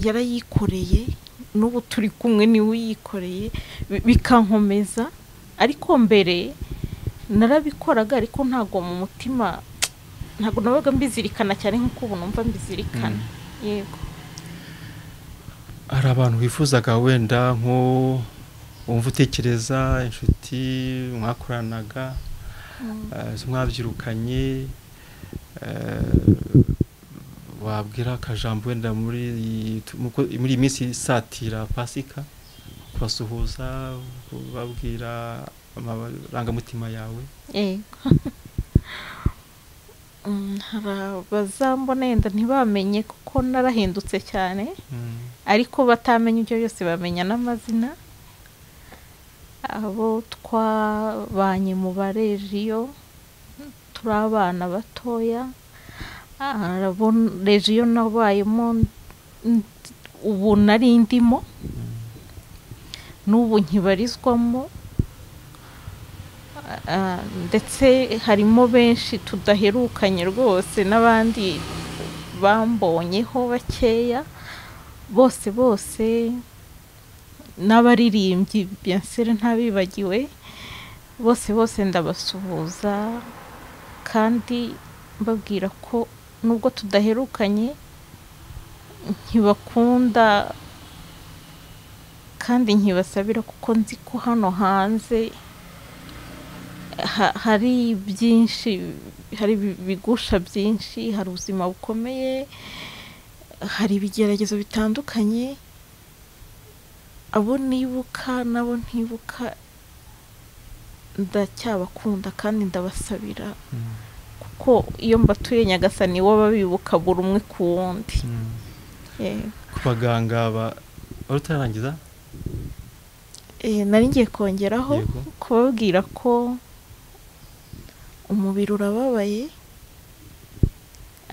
yarayikoreye, n'ubu turi kumwe niwe uyikoreye, bikankomeza. Ariko mbere narabikoraga, ariko ntago mu mutima, ntago nabaga mbizirikana cyane nk'uko ubu numva mbizirikana. Yego, hari abantu bifuzaga wenda nko wumva utekereza inshuti mwakoranaga, mwabyirukanye, wabwira akajambo wenda muri iyi minsi isatira Pasika, kubasuhuza, babwira amarangamutima yawe? bazambona yenda ntibamenye kuko narahindutse cyane, ariko batamenye ibyo byose bamenya n'amazina. Abo twabanye mu barejiyo turi abana batoya, arabona regiyo nabayemo ubu nari ndimo n'ubu nkibarizwamo, ndetse harimo benshi tudaherukanye rwose n'abandi bambonyeho bakeya, bose n'abaririmbyi bien sûr ntabibagiwe, bose ndabasuhuza kandi mbabwira ko nubwo tudaherukanye nkibakunda kandi nkibasabira, kuko nzi ko hano hanze hari byinshi, hari bigusha byinshi, hari ubuzima bukomeye, hari ibigeragezo bitandukanye, abo nibuka nabo ntibuka ndacyabakunda kandi ndabasabira, kuko iyo mbatuye Nyagasani wo babibuka buri umwe ku wundi. Ku baganga utarangiza nari ngiye kongeraho kubabwira ko umubiri urababaye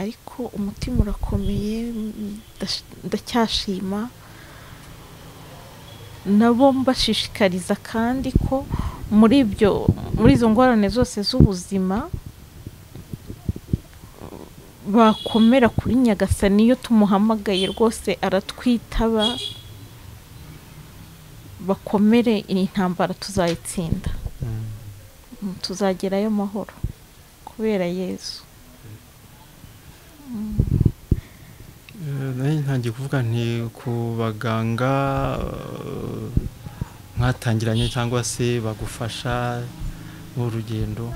ariko umutima urakomeye, ndacyashima nabo mbashishikariza kandi ko muri izo ngorane zose z'ubuzima bakomera kuri Nyagasani. Iyo tumuhamagaye rwose aratwitaba, bakomere, intambara tuzayitsinda, tuzagerayo amahoro kubera Yesu. ntangiye kuvuga nti ku baganga mwatangiranye cyangwa se bagufasha mu rugendo,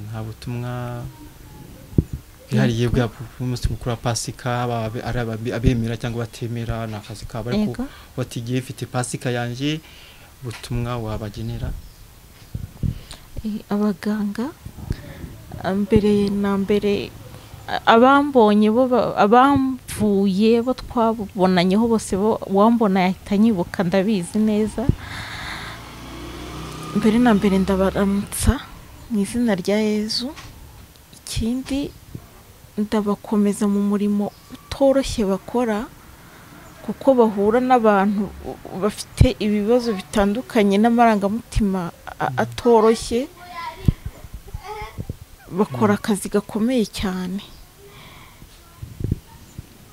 nta butumwa bwihariye bw'umunsi mukuru wa Pasika abemera cyangwa batemera, ni akazi kabo, ariko batigiye mfite Pasika yanjye, butumwa wabagenera? Abaganga mbere na mbere abambonye bo abamvuye bo twabonanyeho bose, bo wambona yahita nyibuka, ndabizi neza. Mbere na mbere ndabaramutsa mu izina rya Yezu. Ikindi ndabakomeza mu murimo utoroshye bakora, kuko bahura n'abantu bafite ibibazo bitandukanye n'amarangamutima atoroshye, bakora akazi gakomeye cyane.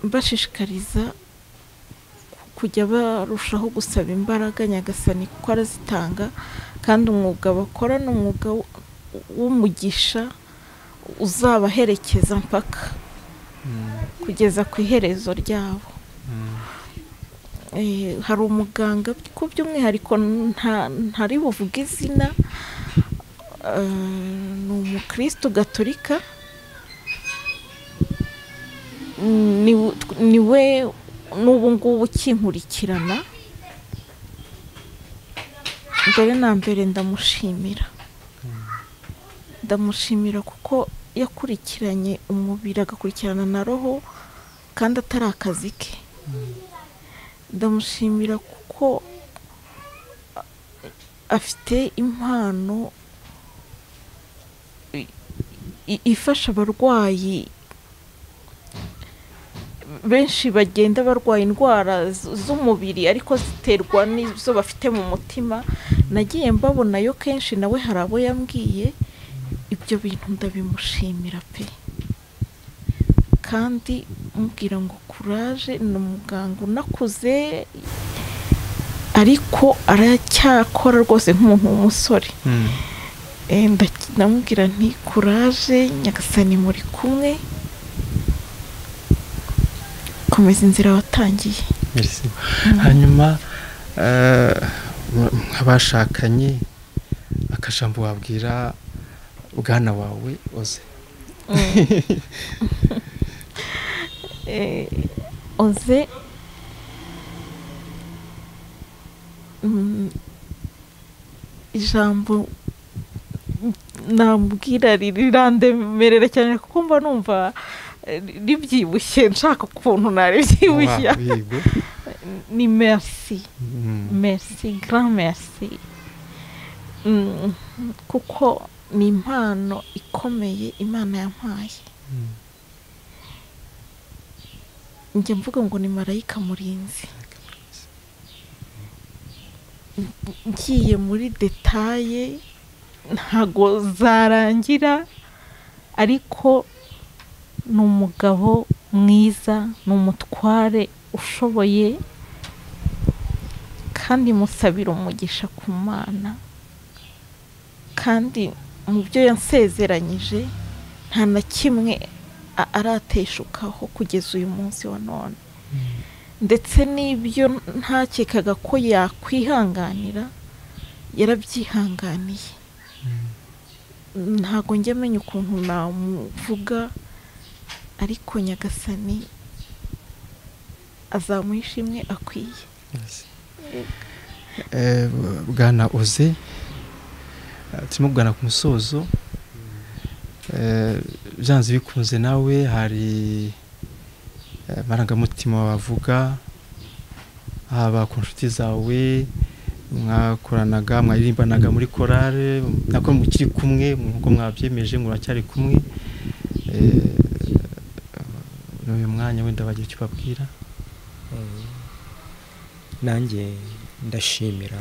Mbashishikariza kujya barushaho gusaba imbaraga Nyagasani kuko arazitanga, kandi umwuga bakora ni umwuga w'umugisha uzabaherekeza mpaka kugeza ku iherezo ryabo. Hari umuganga ku by'umwihariko ntari buvuge izina, ni umukristo gatolika, niwe n'ubu ngubu ukinkurikirana. Mbere na mbere ndamushimira kuko yakurikiranye umubiri agakurikirana na roho kandi atari akazi ke. Ndamushimira kuko afite impano ifasha abarwayi benshi bagenda barwaye indwara z'umubiri ariko ziterwa n'izo bafite mu mutima. Nagiye mbabonayo kenshi, nawe hari abo yambwiye ibyo bintu, ndabimushimira pe, kandi mubwira ngo kuraje. Ni umuganga unakuze ariko aracyakora rwose nk'umuntu w'umusore. ndamubwira nti kuraje, Nyagasani muri kumwe, komeza inzira watangiye. Merci. Hanyuma abashakanye akajambo wabwira bwana wawe Oze? Oze ijambo nambwira rirandemerera cyane kuko mba numva ribyibushye, nshaka ukuntu naribyibushya. Ni merci, merci, grand merci, kuko ni impano ikomeye Imana yampaye. njye mvuga ngo ni marayika murinzi. Ngiye muri detaye ntago zarangira, ariko ni umugabo mwiza, ni umutware ushoboye, kandi musabira umugisha ku Mana, kandi mu byo yansezeranyije nta na kimwe arateshukaho kugeza uyu munsi wa none. Ndetse n'ibyo ntakekaga ko yakwihanganira yarabyihanganiye. Ntago njye menya ukuntu namuvuga, ariko Nyagasani azamuha ishimwe akwiye. Bwana Oze, turimo kugana ku musozo. Byanze bikunze nawe hari amarangamutima wavuga, haba ku nshuti zawe mwakoranaga, mwaririmbanaga muri korale, nako mukiri kumwe, nk'uko mwabyemeje muracyari kumwe. N'uyu mwanya wenda bagira icyo babwira. Nanjye ndashimira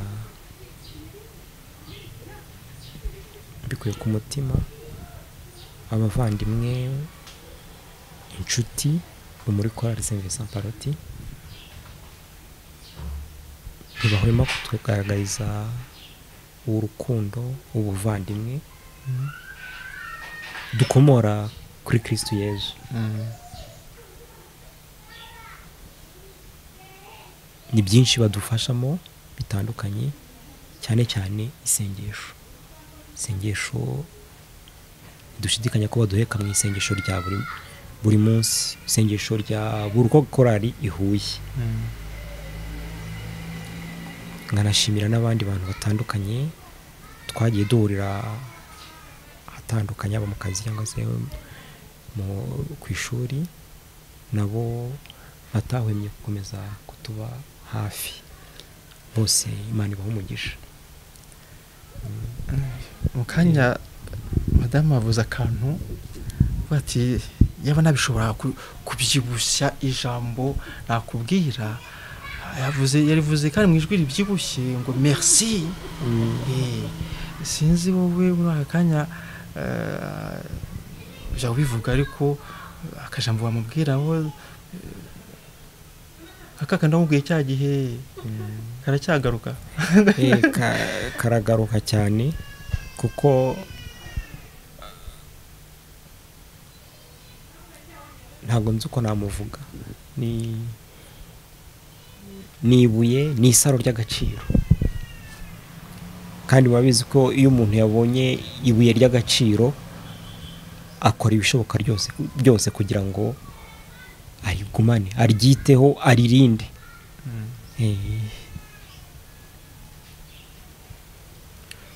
bikuye ku mutima abavandimwe, inshuti bo muri korali Saint Vincent Paroti, ntibahwema kutugaragariza urukundo, ubuvandimwe dukomora kuri Kristo Yezu. Ni byinshi badufashamo bitandukanye, cyane cyane isengesho dushidikanya ko baduheka mu isengesho rya buri munsi, isengesho rya buri uko korali ihuye. Nkanashimira n'abandi bantu batandukanye twagiye duhurira ahatandukanye, aba mu kazi cyangwa se ku ishuri, nabo batahwemye gukomeza kutuba hafi. Bose Imana ibaha umugisha. Mu kanya madamu avuze akantu bati yaba nabishobora kubyibushya ijambo nakubwira, yarivuze kandi mu ijwi ribyibushye ngo merci. Sinzi wowe muri aka kanya bya bivuga, ariko akajambo bamubwiraho akaka ndamubwiye cya gihe karacyagaruka. Karagaruka cyane, kuko ntabwo nzi uko namuvuga. Ni ibuye, ni isaro ry'agaciro, kandi wabizi ko iyo umuntu yabonye ibuye ry'agaciro akora ibishoboka byose kugira ngo arigumane, aryiteho, aririnde. Ni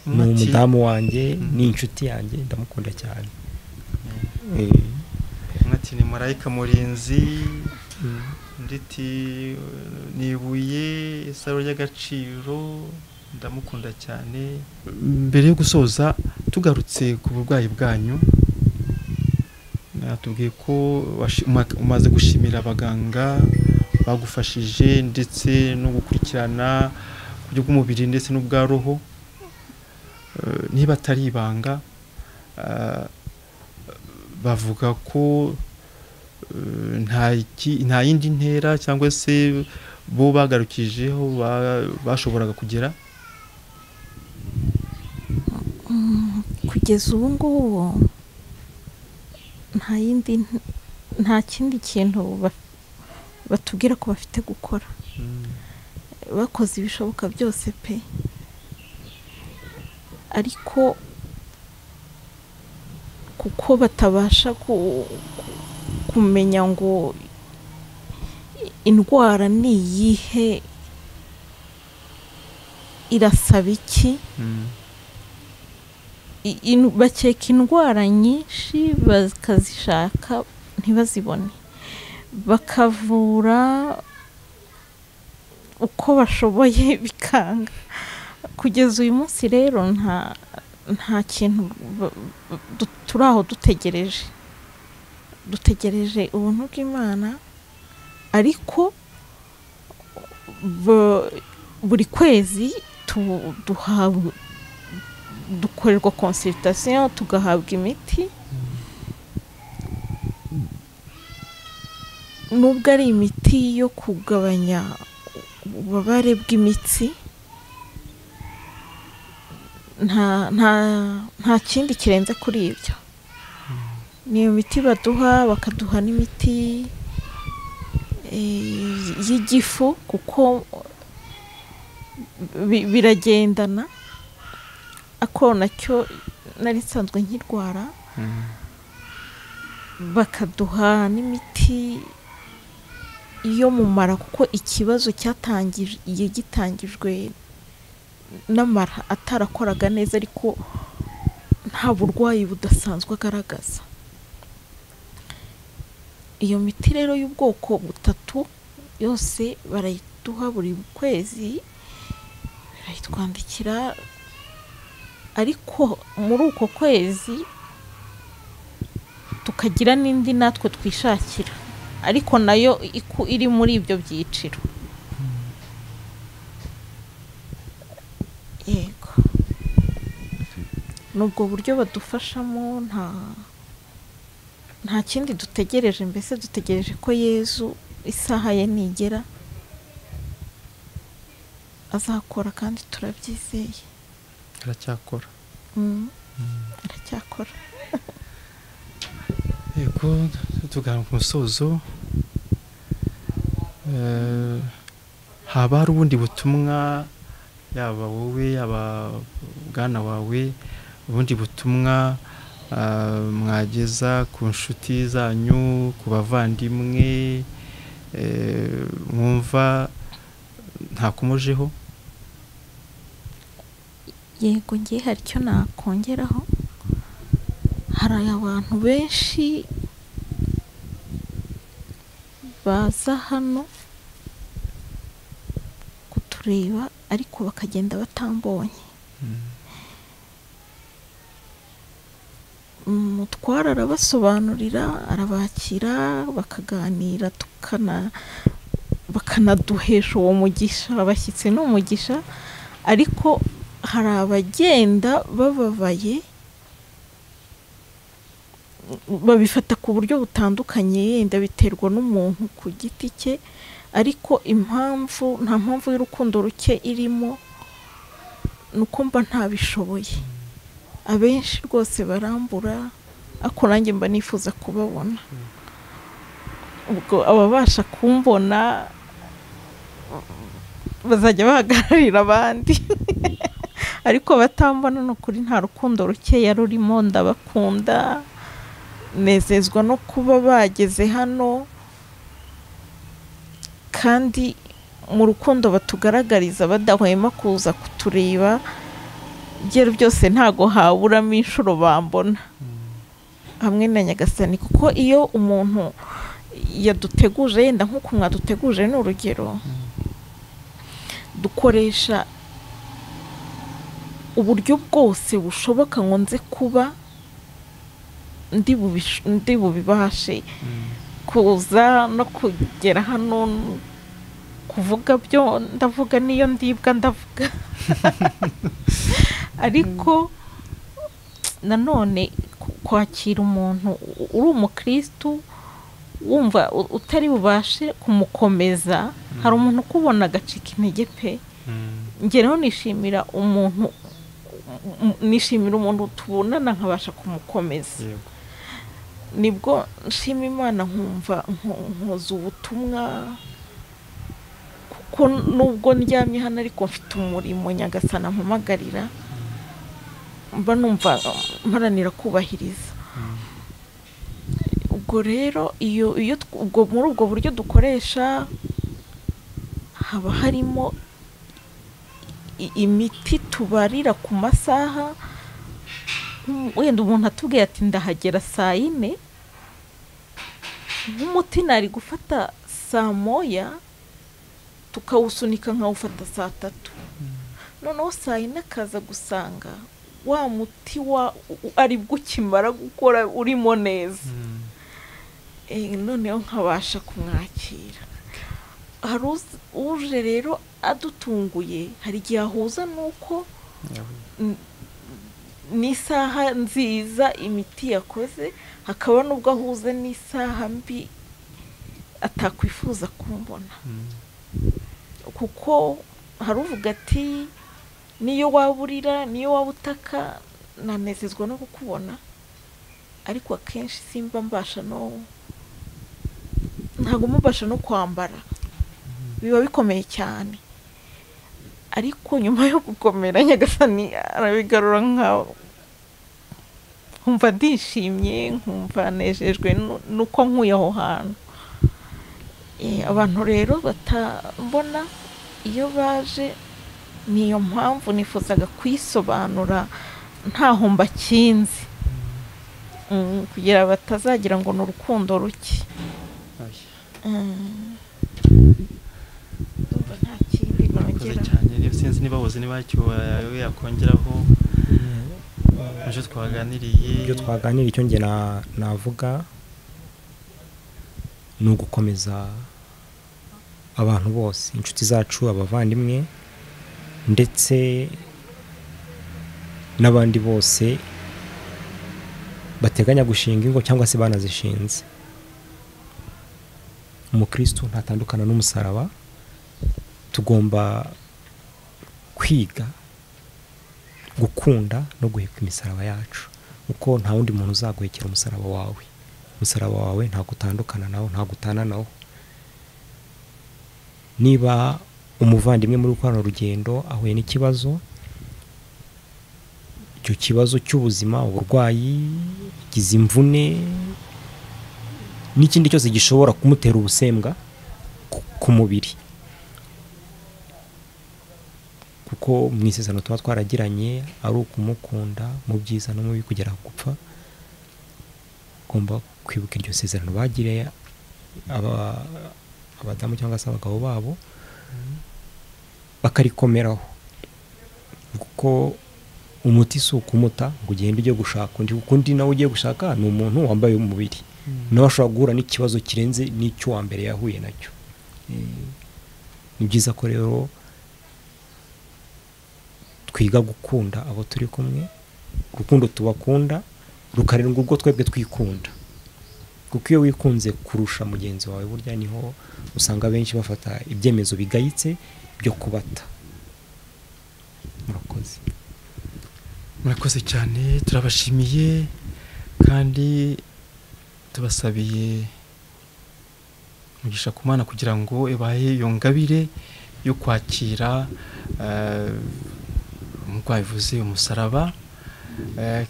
umudamu wanjye, ni inshuti yanjye, ndamukunda cyane. Mwati ni marayika murinzi, nditi ni ibuye, isaro ry'agaciro, ndamukunda cyane. Mbere yo gusoza, tugarutse ku burwayi bwanyu, natubwiye ko umaze gushimira abaganga bagufashije, ndetse no gukurikirana ku buryo bw'umubiri ndetse n'ubwa roho. Niba atari ibanga, bavuga ko nta yindi ntera cyangwa se bo bagarukijeho bashoboraga kugera. Kugeza ubu ngubu nta kindi kintu batubwira ko bafite gukora. Bakoze ibishoboka byose pe, ariko kuko batabasha kumenya ngo indwara ni iyihe, irasaba iki. Bakeka indwara nyinshi bakazishaka ntibazibone, bakavura uko bashoboye bikanga. Kugeza uyu munsi rero nta kintu turi aho dutegereje ubuntu bw'Imana ariko buri kwezi dukorerwa consultation tugahabwa imiti, nubwo ari imiti yo kugabanya ububabare bw'imitsi, nta kindi kirenze kuri ibyo. Niyo miti baduha, bakaduha n'imiti y'igifu kuko biragendana, ako nacyo nari nsanzwe nkirwara, bakaduha n'imiti yo mu mara kuko ikibazo cyatangiye gitangijwe n'amara atarakoraga neza ariko nta burwayi budasanzwe agaragaza. Iyo miti rero y'ubwoko butatu yose barayiduha buri kwezi, barayitwandikira, ariko muri uko kwezi tukagira n'indi natwe twishakira, ariko nayo iri muri ibyo byiciro. Yego, nubwo buryo badufashamo, nta kindi dutegereje, mbese dutegereje ko Yezu isaha ye nigera azakora, kandi turabyizeye. aracyakora. Aracyakora. Yego, tugana ku musozo. Haba hari ubundi butumwa, yaba wowe yaba bwana wawe, ubundi butumwa mwageza ku nshuti zanyu, ku bavandimwe mwumva ntakomojeho? Yego, ngiye hari icyo nakongeraho. Hari abantu benshi baza hano kutureba ariko bakagenda batambonye. Mutwara arabasobanurira, arabakira, bakaganira, bakanaduhesha uwo mugisha. Abashyitsi ni umugisha, ariko hari abagenda bababaye, babifata ku buryo butandukanye, yenda biterwa n'umuntu ku giti cye, ariko nta mpamvu y'urukundo ruke irimo, nuko mba ntabishoboye. Abenshi rwose barambura, ariko nanjye mba nifuza kubabona. Ubwo ababasha kumbona bazajya bahagararira abandi, ariko batambona n'ukuri nta rukundo rukeya rurimo. Ndabakunda, nezezwa no kuba bageze hano, kandi mu rukundo batugaragariza badahwema kuza kutureba. Byero byose ntago haburamo inshuro bambona hamwe na Nyagasani, kuko iyo umuntu yaduteguje, yenda nk'uko mwaduteguje ni urugero, dukoresha uburyo bwose bushoboka ngo nze kuba ndi bubibashe kuza no kugera hano. Kuvuga byo ndavuga, niyo ndibwa ndavuga ariko nanone kwakira umuntu uri umukristu wumva utari bubashe kumukomeza, hari umuntu ukubona agacika intege pe. Ngeraho nishimira umuntu tubonana nkabasha kumukomeza. Nibwo nshima Imana nkumva nkoza ubutumwa, kuko nubwo ndyamye hano ariko mfite umurimo Nyagasani ampamagarira, mba numva mparanira kubahiriza. Ubwo rero muri ubwo buryo dukoresha, haba harimo imiti tubarira ku masaha. Wenda umuntu atubwiye ati ndahagera saa 4, nk'umuti nari gufata saa 1, tukawusunika nkawufata saa 3. Noneho saa 4 akaza gusanga wa muti ari bwo ukimara gukora urimo neza. Noneho nkabasha kumwakira. hari uje rero adutunguye, hari igihe ahuza nuko n'isaha nziza imiti yakoze, hakaba n'ubwo ahuza n'isaha mbi atakwifuza kumbona. Kuko hari uvuga ati niyo waburira, niyo wabutaka, nanezezwa no kukubona, ariko akenshi simba mbasha ntabwo mubasha no kwambara, biba bikomeye cyane. Ariko nyuma yo gukomera Nyagasani arabigarura nkumva ndishimye, nkumva nejejwe nuko nkuye aho hantu. Abantu rero batambona iyo baje, niyo mpamvu nifuzaga kwisobanura ntaho mbakinzi, kugira batazagira ngo ni urukundo ruke. Nta kindi nongera cyane. Sinzi niba woze niba yakongeraho ibyo twaganiriye. Ibyo twaganiriye icyo nge navuga ni ugukomeza abantu bose, inshuti zacu, abavandimwe, ndetse n'abandi bose bateganya gushinga ingo cyangwa se banazishinze. Umukristo ntatandukana n'umusaraba. Tugomba kwiga gukunda no guheka imisaraba yacu, kuko nta wundi muntu uzaguhekera umusaraba wawe. Umusaraba wawe ntabwo utandukana nawo, ntabwo utana nawo. Niba umuvandimwe muri gukorana urugendo ahuye n'ikibazo, icyo kibazo cy'ubuzima, uburwayi, gize imvune, n'ikindi cyose gishobora kumutera ubusembwa ku mubiri, kuko mu isezerano tuba twaragiranye ari ukumukunda mu byiza no mu bibi kugera gupfa. Ugomba kwibuka iryo sezerano bagiriye abadamu cyangwa se abagabo babo, bakarikomeraho, kuko umuti si ukumuta ngo ugende ujye gushaka undi, kuko undi nawe ugiye gushaka ni umuntu wambaye umubiri, nawe ashobora guhura n'ikibazo kirenze n'icyo wa mbere yahuye nacyo. Ni byiza ko rero twiga gukunda abo turi kumwe, urukundo tubakunda rukarindwa ubwo twebwe twikunda, kuko iyo wikunze kurusha mugenzi wawe burya niho usanga benshi bafata ibyemezo bigayitse byo kubata. Murakoze cyane, turabashimiye kandi tubasabiye umugisha ku Mana kugira ngo ibahe iyo ngabire yo kwakira nk'uko bivuze umusaraba,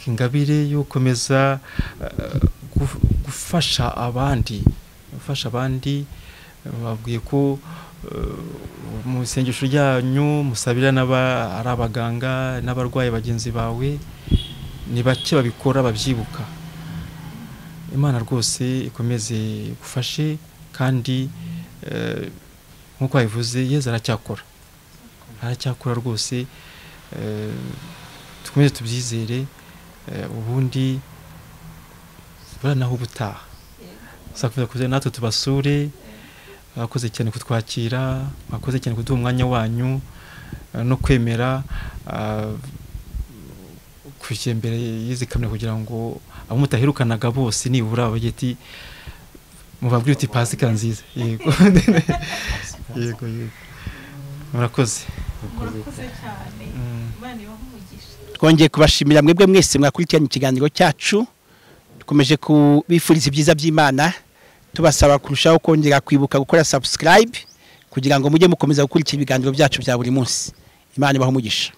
ingabire yo gukomeza gufasha abandi. Babwiye ko mu isengesho ryanyu musabira ari abaganga n'abarwayi bagenzi bawe, ni bake babikora babyibuka. Imana rwose ikomeze gufashe, kandi nk'uko bivuze Yesu aracyakora rwose. Tukomeze tubyizere, ubundi naho ubutaha uzakomeza kuza natwe tubasure. Mwakoze cyane kutwakira, mwakoze cyane kuduha umwanya wanyu no kwemera kujya imbere y'izi kamera kugira ngo abo mutaherukanaga bose nibura bageti mubabwire uti Pasika nziza. Yego yego murakoze cyane. Imana ibahe. Twongeye kubashimira mwebwe mwese mwakurikiranye ikiganiro cyacu. Dukomeje kubifuriza ibyiza by'Imana, tubasaba kurushaho kongera kwibuka gukora subscribe kugira ngo mujye mukomeza gukurikira ibiganiro byacu bya buri munsi. Imana ibahe umugisha.